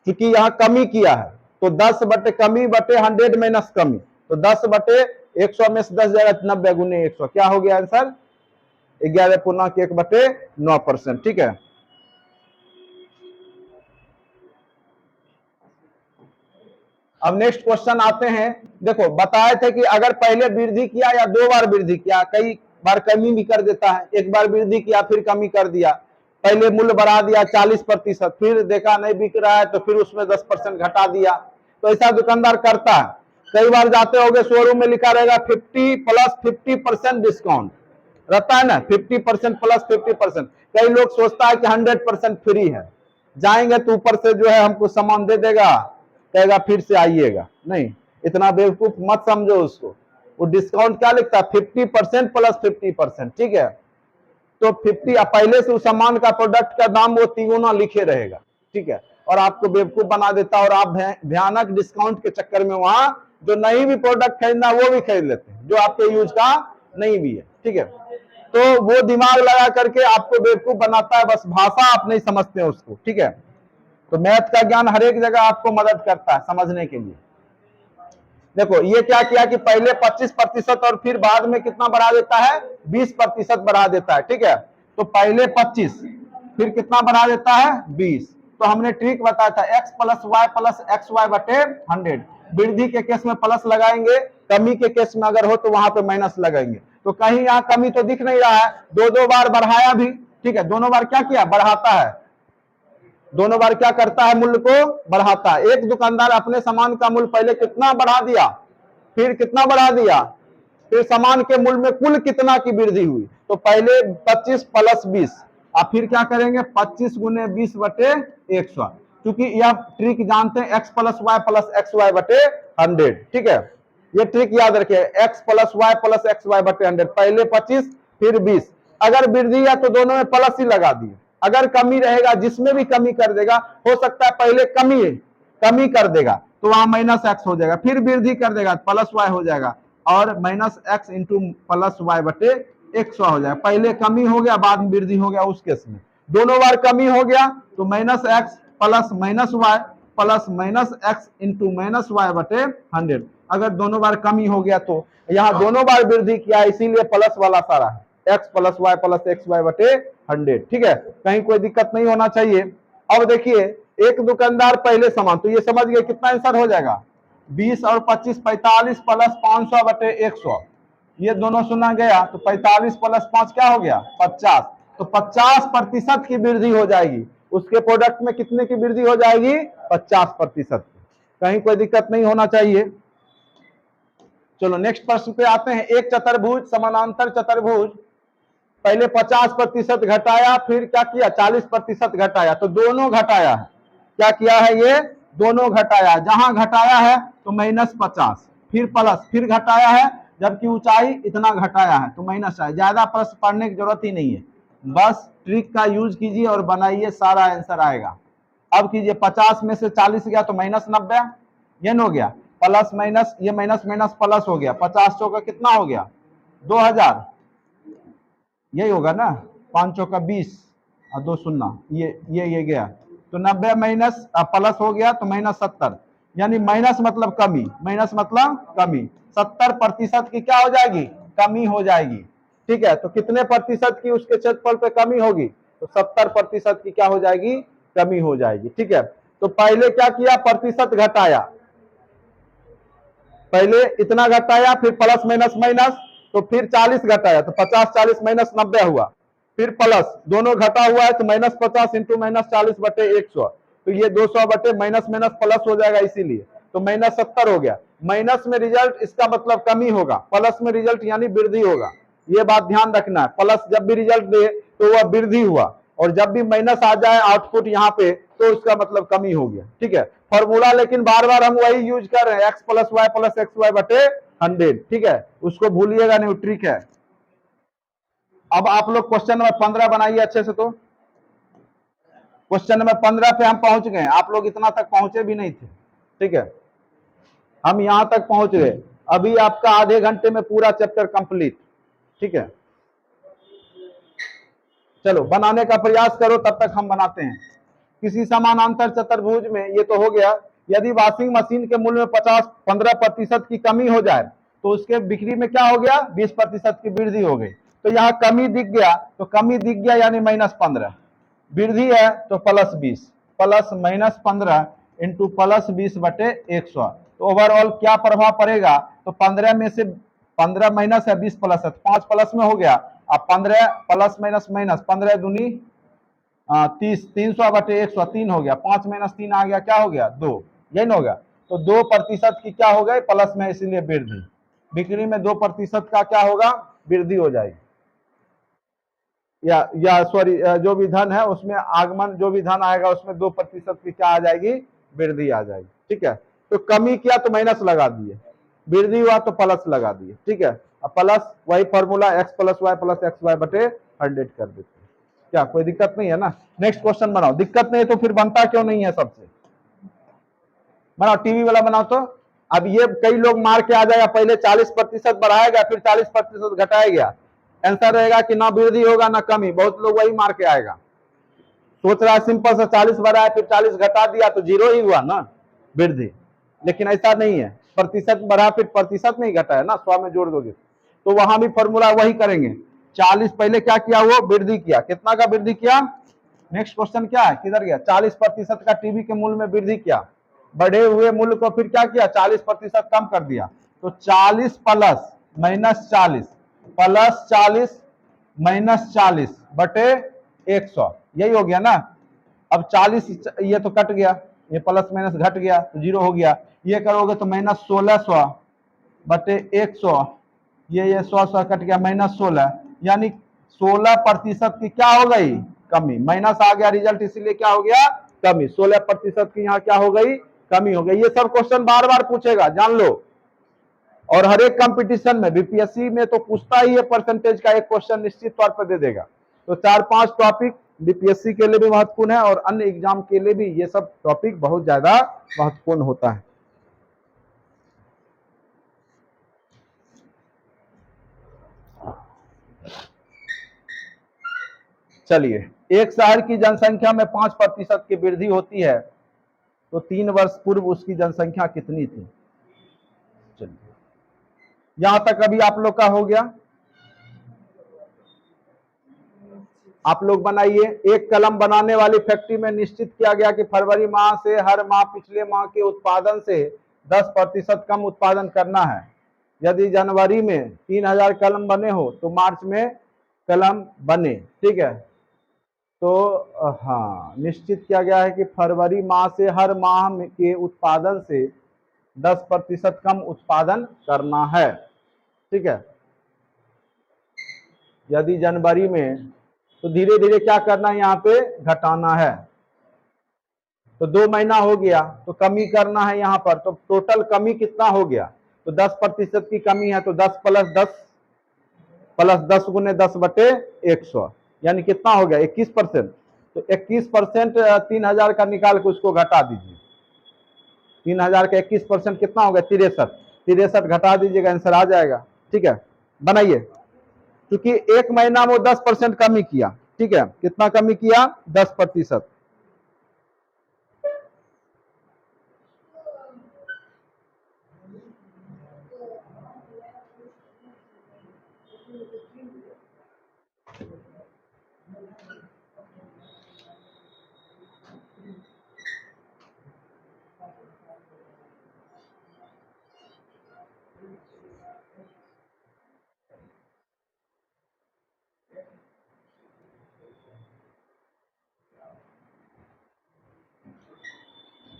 Speaker 1: क्योंकि यहाँ कमी किया है तो 10 बटे कमी बटे 100 माइनस कमी, तो 10 बटे 100 में से 10 जाएगा 90 गुने 100, क्या हो गया आंसर 11 पूर्णांक 1 बटे 9%, ठीक है। अब नेक्स्ट क्वेश्चन आते हैं, देखो बताए थे कि अगर पहले वृद्धि किया या 2 बार वृद्धि किया, कई बार कमी भी कर देता है, एक बार वृद्धि किया फिर कमी कर दिया, पहले मूल्य बढ़ा दिया 40%, फिर देखा नहीं बिक रहा है तो फिर उसमें 10% घटा दिया, तो ऐसा दुकानदार करता है। कई बार जाते होगे शोरूम में लिखा रहेगा 50 प्लस 50% डिस्काउंट रहता है ना, 50% प्लस 50%, कई लोग सोचता है कि 100% फ्री है, जाएंगे तो ऊपर से जो है हमको सामान दे देगा, कहेगा फिर से आइएगा, नहीं इतना बेवकूफ मत समझो उसको, वो डिस्काउंट क्या लिखता है 50% प्लस 50%, ठीक है। तो 50 पहले से उस सामान का प्रोडक्ट का दाम वो 3 गुना लिखे रहेगा, ठीक है, और आपको बेवकूफ बना देता, और आप भयानक डिस्काउंट के चक्कर में वहां जो नहीं भी प्रोडक्ट खरीदना वो भी खरीद लेते हैं जो आपके यूज का नहीं भी है, ठीक है। तो वो दिमाग लगा करके आपको बेवकूफ बनाता है, बस भाषा आप नहीं समझते हैं उसको, ठीक है। तो मैथ का ज्ञान हर एक जगह आपको मदद करता है समझने के लिए। देखो ये क्या किया कि पहले 25% और फिर बाद में कितना बढ़ा देता है 20% बढ़ा देता है, ठीक है। तो पहले 25 फिर कितना बढ़ा देता है 20, तो हमने ट्रिक बताया था x प्लस XY बटे 100, वृद्धि के केस में प्लस लगाएंगे, कमी के केस में अगर हो तो वहां पे माइनस लगाएंगे। तो कहीं यहाँ कमी तो दिख नहीं रहा है, 2 बार बढ़ाया भी, ठीक है, दोनों बार क्या किया बढ़ाता है, दोनों बार क्या करता है मूल्य को बढ़ाता है। एक दुकानदार अपने सामान का मूल्य पहले कितना बढ़ा दिया, फिर कितना बढ़ा दिया, फिर सामान के मूल्य में कुल कितना की वृद्धि हुई, तो पहले 25 प्लस 20, अब फिर क्या करेंगे 25 गुने 20 बटे 100, क्योंकि यह ट्रिक जानते हैं x प्लस एक्स वाई बटे 100। ठीक है, ये ट्रिक याद रखिए, x प्लस एक्स वाई बटे 100, पहले 25 फिर 20। अगर वृद्धि है तो दोनों में प्लस ही लगा दिए, अगर कमी रहेगा जिसमें भी कमी कर देगा, हो सकता है पहले कमी कर देगा तो वहां माइनस एक्स हो जाएगा, फिर वृद्धि कर देगा प्लस वाई हो जाएगा, और minus X into plus Y बटे 100 हो जाएगा। पहले कमी हो गया बाद में वृद्धि हो गया, उस केस में दोनों बार कमी हो गया तो minus X plus minus X into minus Y बटे 100। अगर दोनों बार कमी हो गया तो यहाँ दोनों बार वृद्धि किया, इसीलिए प्लस वाला सारा है, एक्स प्लस एक्स वाई बटे 100। ठीक है, कहीं कोई दिक्कत नहीं होना चाहिए। अब देखिए एक दुकानदार पहले सामान, तो ये समझ गए कितना आंसर हो जाएगा, 20 और 25 45 प्लस 500 बटे 100, ये दोनों सुना गया तो 45 प्लस 5 क्या हो गया 50, तो 50% की वृद्धि हो जाएगी, उसके प्रोडक्ट में कितने की वृद्धि हो जाएगी 50%। कहीं कोई दिक्कत नहीं होना चाहिए। चलो नेक्स्ट प्रश्न पे आते हैं। एक चतुर्भुज समानांतर चतुर्भुज पहले 50% घटाया, फिर क्या किया 40% घटाया, तो दोनों घटाया है, क्या किया है ये दोनों घटाया, जहां घटाया है तो -50, फिर प्लस, फिर घटाया है, जबकि ऊंचाई इतना घटाया है तो माइनस है। ज्यादा प्रश्न पढ़ने की जरूरत ही नहीं है, बस ट्रिक का यूज कीजिए और बनाइए, सारा आंसर आएगा। अब कीजिए 50 में से 40 गया तो -90, ये न हो गया, प्लस माइनस, ये माइनस माइनस प्लस हो गया, 50 चौका कितना हो गया 2000, यही होगा ना, 5 चौका 20 और 2 शून्य, ये गया तो 90 माइनस प्लस हो गया तो -70, यानी माइनस मतलब कमी, माइनस मतलब कमी, 70% की क्या हो जाएगी कमी हो जाएगी। ठीक है, तो कितने प्रतिशत की उसके क्षेत्रफल पे कमी होगी, तो 70% की क्या हो जाएगी कमी हो जाएगी। ठीक है, तो पहले क्या किया प्रतिशत घटाया, पहले इतना घटाया, फिर प्लस माइनस माइनस, तो फिर 40 घटाया तो 50 40 माइनस 90 हुआ, फिर प्लस, दोनों घटा हुआ है तो -50 इंटू -40 बटे 100, तो ये 200 बटे माइनस माइनस प्लस हो जाएगा, इसीलिए तो -70 हो गया। माइनस में रिजल्ट इसका मतलब कमी होगा, प्लस में रिजल्ट यानी वृद्धि होगा, ये बात ध्यान रखना है। प्लस जब भी रिजल्ट दे तो वह वृद्धि हुआ, और जब भी माइनस आ जाए आउटपुट यहाँ पे तो इसका मतलब कमी हो गया। ठीक है, फॉर्मूला लेकिन बार बार हम वही यूज कर रहे हैं, x प्लस एक्स वाई बटे 100। ठीक है, उसको भूलिएगा नहीं, ट्रिक है। अब आप लोग क्वेश्चन नंबर 15 बनाइए अच्छे से। तो क्वेश्चन नंबर 15 पे हम पहुंच गए, आप लोग इतना तक पहुंचे भी नहीं थे। ठीक है, हम यहां तक पहुंच गए, अभी आपका आधे घंटे में पूरा चैप्टर कंप्लीट। ठीक है, चलो बनाने का प्रयास करो, तब तक हम बनाते हैं। किसी समानांतर चतुर्भुज में, ये तो हो गया, यदि वॉशिंग मशीन के मूल्य में 15% की कमी हो जाए तो उसके बिक्री में क्या हो गया 20% की वृद्धि हो गई। तो यहाँ कमी दिख गया, तो कमी दिख गया यानी -15, वृद्धि है तो +20, प्लस -15 इंटू +20 बटे 100, तो ओवरऑल क्या प्रभाव पड़ेगा, तो 15 में से 15 माइनस है 20 प्लस है, 5 प्लस में हो गया, अब 15 प्लस माइनस माइनस, 15 दूनी 30, 300 बटे 100 3 हो गया, 5 माइनस 3 आ गया, क्या हो गया 2, यही ना हो गया। तो 2% की क्या हो गए प्लस में, इसीलिए वृद्धि, बिक्री में 2% का क्या होगा वृद्धि हो जाएगी, या सॉरी जो भी धन है उसमें आगमन, जो भी धन आएगा उसमें 2% की क्या आ जाएगी वृद्धि आ जाएगी। ठीक है, तो कमी किया तो माइनस लगा दिए, वृद्धि हुआ तो प्लस लगा दिए। ठीक है, अब प्लस वही formula x plus X Y बटे 100 कर देते हैं, क्या कोई दिक्कत नहीं है ना। नेक्स्ट क्वेश्चन बनाओ, दिक्कत नहीं है तो फिर बनता क्यों नहीं है, सबसे बनाओ, टीवी वाला बनाओ। तो अब ये कई लोग मार के आ जाएगा, पहले 40% बढ़ाया गया फिर 40% घटाया गया, आंसर रहेगा कि ना वृद्धि होगा ना कमी, बहुत लोग वही मार के आएगा, सोच रहा है सिंपल से 40 बढ़ाया फिर 40 घटा दिया तो 0 ही हुआ ना वृद्धि, लेकिन ऐसा नहीं है, प्रतिशत बढ़ा फिर प्रतिशत नहीं घटा है ना, 100 में जोड़ दोगे तो वहां भी फॉर्मूला वही करेंगे। 40 पहले क्या किया, वो वृद्धि किया, कितना का वृद्धि किया, नेक्स्ट क्वेश्चन क्या है किधर गया, 40% का टीवी के मूल्य में वृद्धि किया, बढ़े हुए मूल्य को फिर क्या किया 40% कम कर दिया, तो 40 प्लस -40 प्लस 40 -40 बटे 100, यही हो गया ना। अब 40 ये तो कट गया, ये प्लस माइनस घट गया तो 0 हो गया, ये करोगे तो -1600 बटे 100 ये 100 कट गया, -16, यानी 16% की क्या हो गई, कमी। माइनस आ गया रिजल्ट, इसीलिए क्या हो गया, कमी। 16% की यहाँ क्या हो गई, कमी हो गई। ये सब क्वेश्चन बार बार पूछेगा, जान लो। और हर एक कंपटीशन में, बीपीएससी में तो पूछता ही है परसेंटेज का, एक क्वेश्चन निश्चित तौर पर दे देगा। तो 4-5 टॉपिक बीपीएससी के लिए भी महत्वपूर्ण है और अन्य एग्जाम के लिए भी ये सब टॉपिक बहुत ज्यादा महत्वपूर्ण होता है। चलिए, एक शहर की जनसंख्या में 5% की वृद्धि होती है तो 3 वर्ष पूर्व उसकी जनसंख्या कितनी थी। चलिए, यहां तक अभी आप लोग का हो गया। आप लोग बनाइए। एक कलम बनाने वाली फैक्ट्री में निश्चित किया गया कि फरवरी माह से हर माह पिछले माह के उत्पादन से 10% कम उत्पादन करना है। यदि जनवरी में 3000 कलम बने हो तो मार्च में कलम बने। ठीक है, तो हाँ, निश्चित किया गया है कि फरवरी माह से हर माह के उत्पादन से 10% कम उत्पादन करना है। ठीक है, यदि जनवरी में, तो धीरे धीरे क्या करना है, यहाँ पे घटाना है। तो 2 महीना हो गया तो कमी करना है यहाँ पर। तो टोटल कमी कितना हो गया, तो 10% की कमी है, तो 10 प्लस 10 गुने 10/100, यानी कितना हो गया, 21%। तो 21% 3000 का निकाल के उसको घटा दीजिए। 3000 का 21% कितना हो गया, 63 घटा दीजिएगा, आंसर आ जाएगा। ठीक है, बनाइए। क्योंकि एक महीना में वो 10% कमी किया। ठीक है, कितना कमी किया, 10%।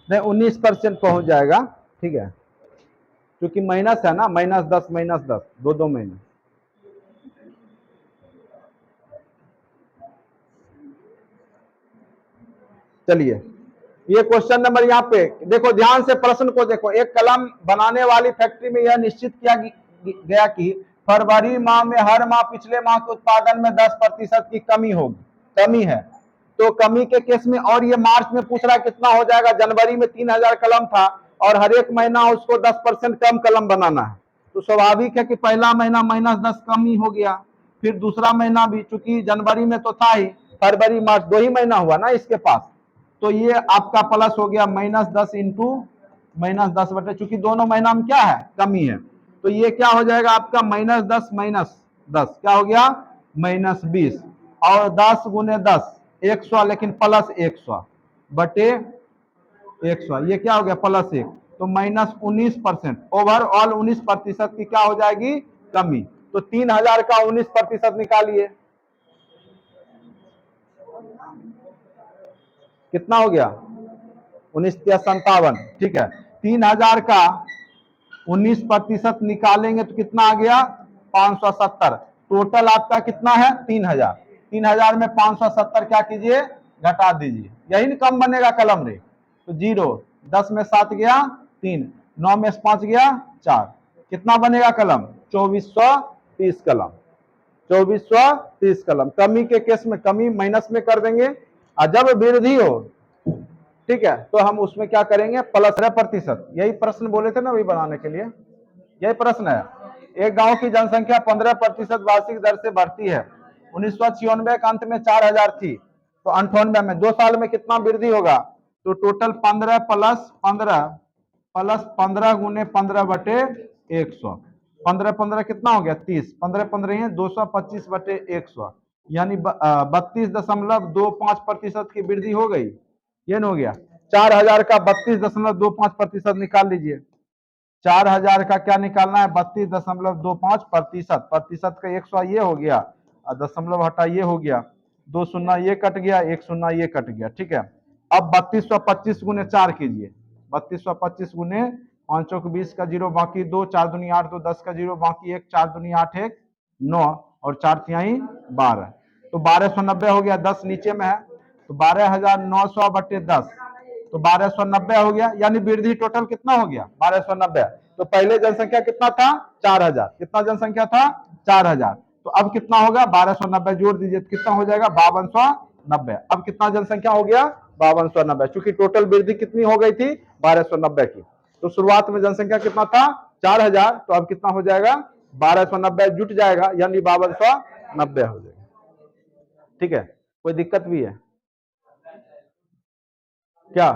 Speaker 1: नहीं, 19% पहुंच जाएगा। ठीक है, क्योंकि माइनस है ना, -10 -10, दो महीने। चलिए, ये क्वेश्चन नंबर यहाँ पे देखो, ध्यान से प्रश्न को देखो। एक कलम बनाने वाली फैक्ट्री में यह निश्चित किया गया कि फरवरी माह में हर माह पिछले माह के उत्पादन में 10% की कमी होगी, कमी है। तो कमी के केस में, और ये मार्च में पूछ रहा है कितना हो जाएगा, जनवरी में 3000 कलम था और हर एक महीना उसको 10% कम कलम बनाना है। तो स्वाभाविक है कि पहला महीना -10 कमी हो गया, फिर दूसरा महीना भी, चूंकि जनवरी में तो था ही, फरवरी मार्च 2 ही महीना हुआ ना इसके पास, तो ये आपका प्लस हो गया -10 इंटू -10 चूंकि दोनों महीना में क्या है, कमी है। तो ये क्या हो जाएगा आपका, -10 -10 क्या हो गया, -20, और 10 गुने 10 100, लेकिन प्लस 100 बटे 100, ये क्या हो गया, +1। तो -19%, ओवरऑल 19% की क्या हो जाएगी, कमी। तो 3000 का 19% निकालिए, कितना हो गया, 19×57। ठीक है, 3000 का 19% निकालेंगे तो कितना आ गया, 570। टोटल आपका कितना है, 3000। 3000 में 570 क्या कीजिए, घटा दीजिए, यही ना कम बनेगा कलम रे। तो 0, 10 में 7 गया 3, 9 में 5 गया 4, कितना बनेगा कलम, 2430 कलम। 2430 कलम। कमी के केस में कमी माइनस में कर देंगे, और जब वृद्धि हो, ठीक है, तो हम उसमें क्या करेंगे, +15%। यही प्रश्न बोले थे ना अभी बनाने के लिए, यही प्रश्न है। एक गांव की जनसंख्या 15% वार्षिक दर से बढ़ती है। 1996 के अंत में 4000 थी, तो 98 में 2 साल में कितना वृद्धि होगा, तो टोटल 15 प्लस 15 गुने 15/100, 15 कितना हो गया, 30, 15 225/100, यानी 32.25% की वृद्धि हो गई। ये न हो गया, 4000 का 32.25% निकाल लीजिए। 4000 का क्या निकालना है, 32.25%। प्रतिशत का 100 ये हो गया, और दशमलव हटा ये हो गया, 2 शून्य ये कट गया, 1 शून्य ये कट गया। ठीक है, अब 3225 गुने 4 कीजिए, 3225 गुने 5 चौक 20 का 0 बाकी 2, 4 दूनी 8, 2 10 का 0 बाकी 1, 4 दूनी 8, 1 9 और 4 तिहाई 12। तो 1290 हो गया, 10 नीचे में है तो 12,900 बटे 10 तो 1290 हो गया। यानी वृद्धि टोटल कितना हो गया 1290। तो पहले जनसंख्या कितना था 4000, कितना जनसंख्या था 4000, तो अब कितना होगा 1290 जोड़ दीजिए तो कितना हो जाएगा 5290। अब कितना जनसंख्या हो गया 5290, क्योंकि टोटल वृद्धि कितनी हो गई थी 1290 की। तो शुरुआत में जनसंख्या कितना था 4000, तो अब कितना हो जाएगा 1290 जुट जाएगा यानी 5290 हो जाएगा। ठीक है, कोई दिक्कत भी है क्या,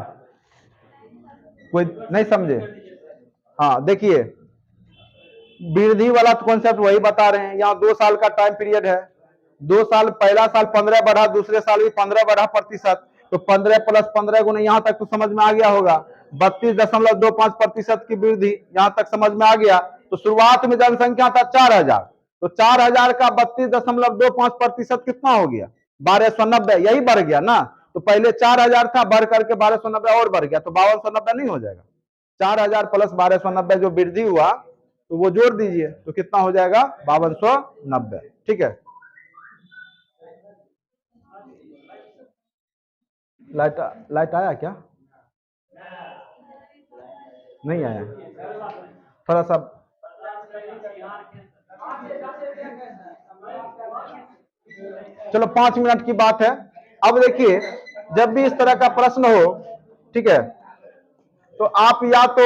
Speaker 1: कोई नहीं समझे? हाँ देखिए, वृद्धि वाला कॉन्सेप्ट वही बता रहे हैं। यहाँ 2 साल का टाइम पीरियड है, 2 साल, पहला साल 15 बढ़ा, दूसरे साल भी 15 बढ़ा प्रतिशत, तो 15 प्लस 15 गुना, यहाँ तक तो समझ में आ गया होगा। 32.25% की वृद्धि यहाँ तक समझ में आ गया। तो शुरुआत में जनसंख्या था 4000, तो 4000 का 32.25% कितना हो गया 1290, यही बढ़ गया ना। तो पहले 4000 था, बढ़ करके 1290 और बढ़ गया, तो 5290 नहीं हो जाएगा। 4000 प्लस 1290 जो वृद्धि हुआ तो वो जोड़ दीजिए तो कितना हो जाएगा 5290। ठीक है, लाइट आया क्या, नहीं आया, थोड़ा सा चलो 5 मिनट की बात है। अब देखिए, जब भी इस तरह का प्रश्न हो, ठीक है, तो आप या तो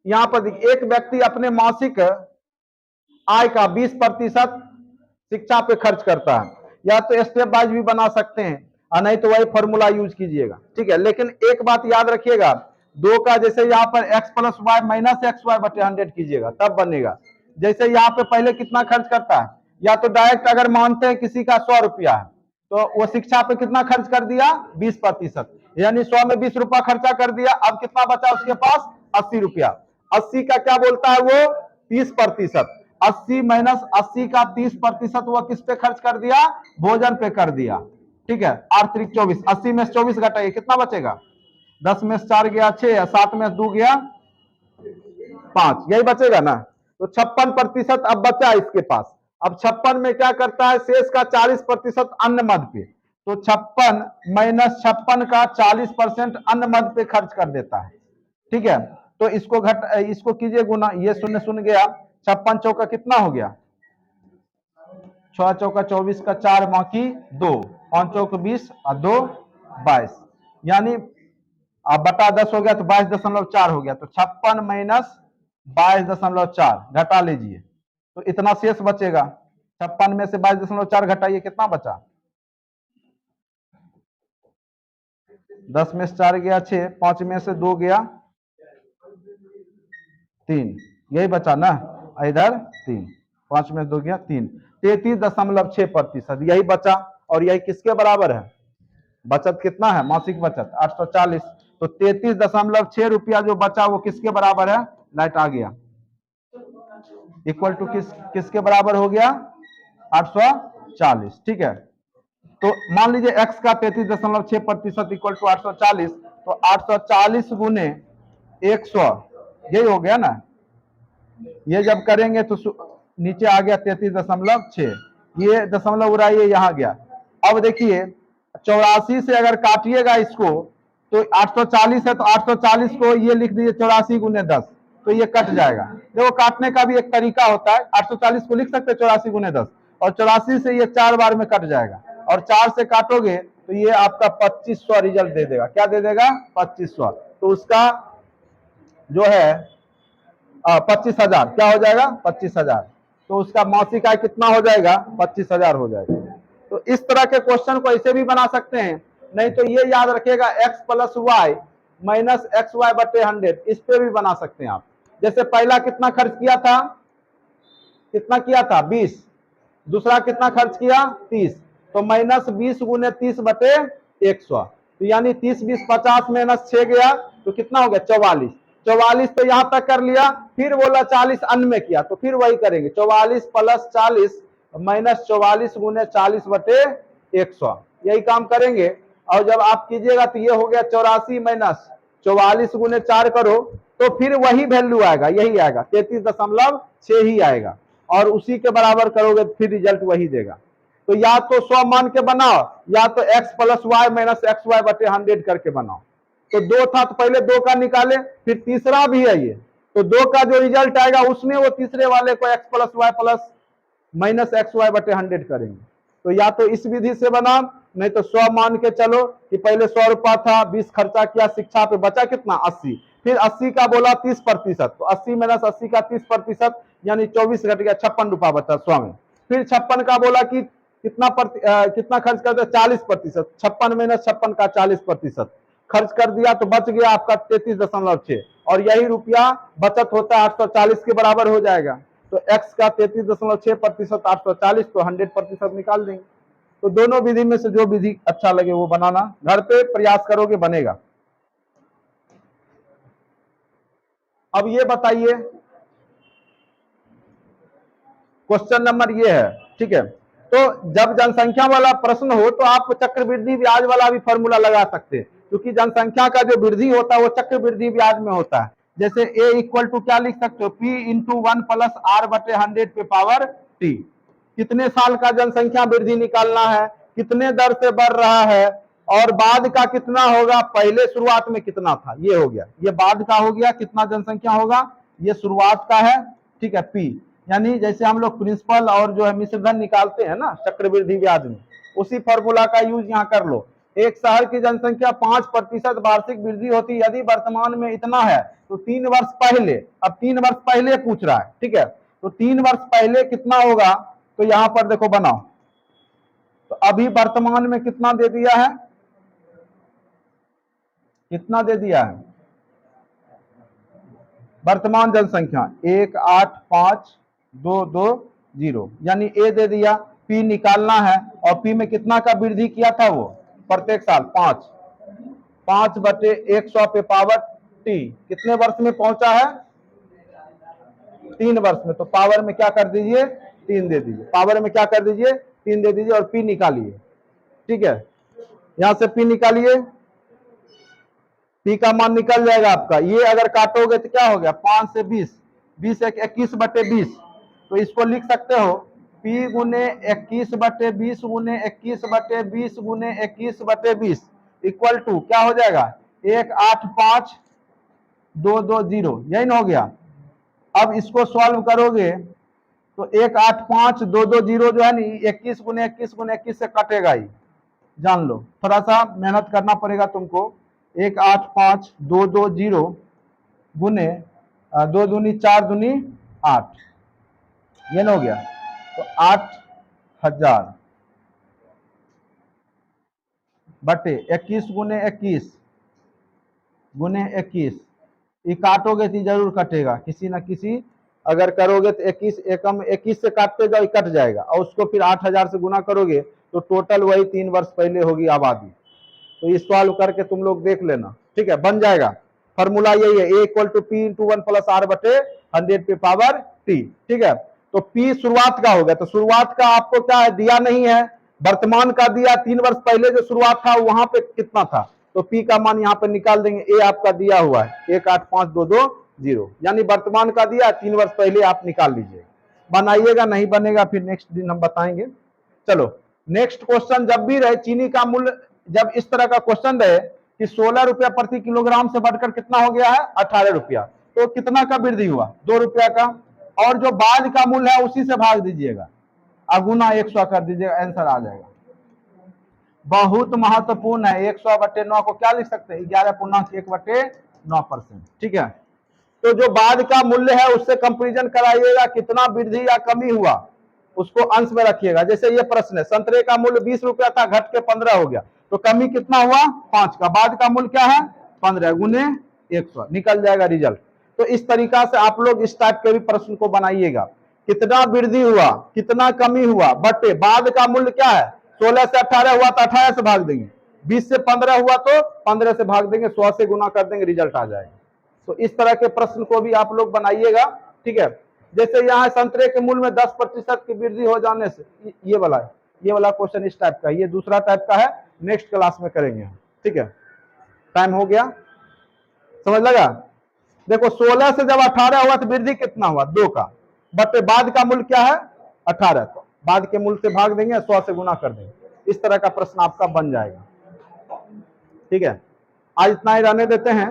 Speaker 1: यहां पर एक व्यक्ति अपने मासिक आय का 20% शिक्षा पे खर्च करता है, या तो स्टेप वाइज भी बना सकते हैं और नहीं तो वही फॉर्मूला यूज कीजिएगा। ठीक है, लेकिन एक बात याद रखिएगा, 2 का जैसे यहाँ पर x plus Y minus X Y बटे 100 कीजिएगा तब बनेगा। जैसे यहाँ पे पहले कितना खर्च करता है, या तो डायरेक्ट अगर मानते हैं किसी का 100 रुपया है तो वो शिक्षा पे कितना खर्च कर दिया 20%, यानी 100 में 20 रुपया खर्चा कर दिया। अब कितना बचा उसके पास 80 रुपया। 80 का क्या बोलता है वो 30%। 80 माइनस 80 का 30% वो किस पे खर्च कर दिया भोजन पे कर दिया। ठीक है, 8×3 = 24, 80 में 24 घटाइए कितना बचेगा 10 में 4 गया 6, 7 में 2 गया 5, यही बचेगा ना। तो 56% अब बचा इसके पास। अब 56 में क्या करता है शेष का 40% अन्न मद पे, तो 56 माइनस 56 का 40% अन्न मद पे खर्च कर देता है। ठीक है, तो इसको कीजिए गुना, ये 0 0 गया, 56 चौका कितना हो गया 6 चौका 24 का 4 बाकी 2, 5 चौक 20 और 2 22, यानी अब बटा 10 हो गया तो 22.4 हो गया। तो 56 माइनस 22.4 घटा लीजिए तो इतना शेष बचेगा। 56 में से 22.4 घटाइए कितना बचा 10 में से 4 गया 6, 5 में से 2 गया 3, यही बचा ना, इधर 3, 5 में से 2 गया 3, 33.6% यही बचा। और यही किसके बराबर है बचत कितना है मासिक बचत 840। तो 33.6 रुपया जो बचा वो किसके बराबर है, लाइट आ गया, इक्वल टू किसके बराबर हो गया 840। ठीक है, तो मान लीजिए x का 33.6% इक्वल टू 840, तो 840 गुने 100 यही हो गया ना। ये जब करेंगे तो नीचे आ गया 33.6, ये दशमलव उड़ाइए यहाँ गया। अब देखिए 84 से अगर काटिएगा इसको तो 840 है, तो 840 को ये लिख दीजिए 84 गुने 10, तो ये कट जाएगा। देखो काटने का भी एक तरीका होता है, 840 को लिख सकते 84 गुने 10, और 84 से ये 4 बार में कट जाएगा, और 4 से काटोगे तो ये आपका 2500 रिजल्ट दे देगा। क्या दे देगा 2500, तो उसका जो है 25,000 क्या हो जाएगा 25,000, तो उसका मासिक आय कितना हो जाएगा 25,000 हो जाएगा। तो इस तरह के क्वेश्चन को ऐसे भी बना सकते हैं, नहीं तो ये याद रखिएगा x plus Y minus X Y बटे 100, इस पे भी बना सकते हैं आप। जैसे पहला कितना खर्च किया था 20, दूसरा कितना खर्च किया 30, तो माइनस 20 गुने 30 बटे 100, तो यानी 30 20 50 माइनस 6 गया तो कितना हो गया 44। 44 तो यहां तक कर लिया, फिर बोला 40 अन्न में किया, तो फिर वही करेंगे 44 प्लस 40 माइनस 44 गुने 40 बटे 100, यही काम करेंगे। और जब आप कीजिएगा तो ये हो गया 84 माइनस 44 गुने 4 करो तो फिर वही वैल्यू आएगा, यही आएगा 33.6 ही आएगा, और उसी के बराबर करोगे तो फिर रिजल्ट वही देगा। तो या तो 100 मान के बनाओ, या तो x plus Y minus X Y बटे 100 करके बनाओ। तो 2 था तो पहले 2 का निकाले, फिर तीसरा भी है ये, तो 2 का जो रिजल्ट आएगा उसमें वो तीसरे वाले को x plus Y plus minus X Y बटे 100 करेंगे। तो या तो इस विधि से बना, नहीं तो 100 मान के चलो कि पहले 100 रुपया था, 20 खर्चा किया शिक्षा पे, बचा कितना 80, फिर 80 का बोला 30%, तो 80 माइनस 80 का 30%, यानी 24 घट गया, 56 रुपया बचा 100 में। फिर 56 का बोला कि कितना खर्च करते 40%, 56 माइनस 56 का 40% खर्च कर दिया, तो बच गया आपका 33.6, और यही रुपया बचत होता है 840 के बराबर हो जाएगा। तो x का 33.6% 840, तो 100% निकाल देंगे। तो दोनों विधि में से जो विधि अच्छा लगे वो बनाना, घर पे प्रयास करोगे बनेगा। अब ये बताइए, क्वेश्चन नंबर ये है, ठीक है। तो जब जनसंख्या वाला प्रश्न हो तो आप चक्रवृद्धि ब्याज वाला भी फॉर्मूला लगा सकते हैं, क्योंकि जनसंख्या का जो वृद्धि होता है वो चक्रवृद्धि ब्याज में होता है। जैसे a इक्वल टू क्या लिख सकते हो, p इंटू 1 प्लस आर बटे 100 पे पावर t। कितने साल का जनसंख्या वृद्धि निकालना है, कितने दर से बढ़ रहा है, और बाद का कितना होगा, पहले शुरुआत में कितना था, ये हो गया, ये बाद का हो गया, कितना जनसंख्या होगा, ये शुरुआत का है, ठीक है। p यानी जैसे हम लोग प्रिंसिपल और जो है मिश्रधन निकालते हैं ना चक्रवृद्धि ब्याज में, उसी फॉर्मूला का यूज यहाँ कर लो। एक शहर की जनसंख्या 5% वार्षिक वृद्धि होती, यदि वर्तमान में इतना है तो 3 वर्ष पहले, अब 3 वर्ष पहले पूछ रहा है, ठीक है, तो 3 वर्ष पहले कितना होगा, तो यहां पर देखो बनाओ, तो अभी वर्तमान में कितना दे दिया है, कितना दे दिया है वर्तमान जनसंख्या 185,220, यानी ए दे दिया, पी निकालना है, और पी में कितना का वृद्धि किया था वो प्रत्येक साल 5 बटे 100 पे पावर टी, कितने वर्ष में पहुंचा है 3 वर्ष में, तो पावर में क्या कर दीजिए 3 दे दीजिए, पावर में क्या कर दीजिए 3 दे दीजिए, और पी निकालिए, ठीक है। यहां से पी निकालिए, पी का मान निकल जाएगा आपका, ये अगर काटोगे तो क्या हो गया 5 से 20, 20 एक 21 बटे 20, तो इसको लिख सकते हो पी गुने 21 बटे 20 गुने 21 बटे 20 गुने 21 बटे 20 इक्वल टू क्या हो जाएगा 185,220, यही ना हो गया। अब इसको सॉल्व करोगे तो 185,220 जो है नी 21 गुने 21 गुने 21 से कटेगा ही, जान लो, थोड़ा सा मेहनत करना पड़ेगा तुमको। 185,220 गुने 2 दूनी 4 दूनी 8, ये ना हो गया, तो 8,000 बटे 21 गुने 21 गुने 21, ये काटोगे तो जरूर कटेगा, किसी ना किसी अगर करोगे तो 21 एकम 21 से काटते जाओ कट जाएगा, और उसको फिर 8,000 से गुना करोगे तो टोटल वही 3 वर्ष पहले होगी आबादी। तो इस सॉल्व करके तुम लोग देख लेना, ठीक है, बन जाएगा। फॉर्मूला यही है, A equal to P into 1 plus R बटे 100 पे पावर टी, ठीक है। तो पी शुरुआत का होगा, तो शुरुआत का आपको क्या है दिया नहीं है, वर्तमान का दिया, 3 वर्ष पहले जो शुरुआत था वहां पे कितना था, तो पी का मान यहाँ पे निकाल देंगे, ए आपका दिया हुआ है 185,220, यानी वर्तमान का दिया, 3 वर्ष पहले आप निकाल लीजिए, बनाइएगा, नहीं बनेगा फिर नेक्स्ट दिन हम बताएंगे। चलो नेक्स्ट क्वेश्चन, जब भी रहे चीनी का मूल्य, जब इस तरह का क्वेश्चन रहे कि 16 रुपया प्रति किलोग्राम से बढ़कर कितना हो गया है 18 रुपया, तो कितना का वृद्धि हुआ 2 रुपया का, और जो बाद का मूल्य है उसी से भाग दीजिएगा, गुना 100 कर दीजिएगा, आंसर आ जाएगा। बहुत महत्वपूर्ण है, 100 बटे 9 को क्या लिख सकते हैं 11.1 बटे 9%, ठीक है। तो जो बाद का मूल्य है उससे कंपेरिजन कराइएगा, कितना वृद्धि या कमी हुआ उसको अंश में रखिएगा। जैसे ये प्रश्न है, संतरे का मूल्य 20 रुपया था, घट के 15 हो गया, तो कमी कितना हुआ 5 का, बाद का मूल्य क्या है 15 गुने 100, निकल जाएगा रिजल्ट। तो इस तरीका से आप लोग इस टाइप के भी प्रश्न को बनाइएगा, कितना वृद्धि हुआ कितना कमी हुआ, बटे बाद का मूल्य क्या है, 16 से 18 हुआ तो 18 से भाग देंगे, 20 से 15 हुआ तो 15 से भाग देंगे, 100 से गुना कर देंगे, रिजल्ट आ जाएगा। तो इस तरह के प्रश्न को भी आप लोग बनाइएगा, ठीक है। जैसे यहाँ संतरे के मूल्य में 10% की वृद्धि हो जाने से, ये वाला क्वेश्चन इस टाइप का, ये दूसरा टाइप का है, नेक्स्ट क्लास में करेंगे, ठीक है। टाइम हो गया, समझ लगा। देखो 16 से जब 18 हुआ तो वृद्धि कितना हुआ 2 का, बटे बाद का मूल्य क्या है 18, तो बाद के मूल्य से भाग देंगे, 100 से गुना कर देंगे। इस तरह का प्रश्न आपका बन जाएगा। ठीक है, आज इतना ही रहने देते हैं।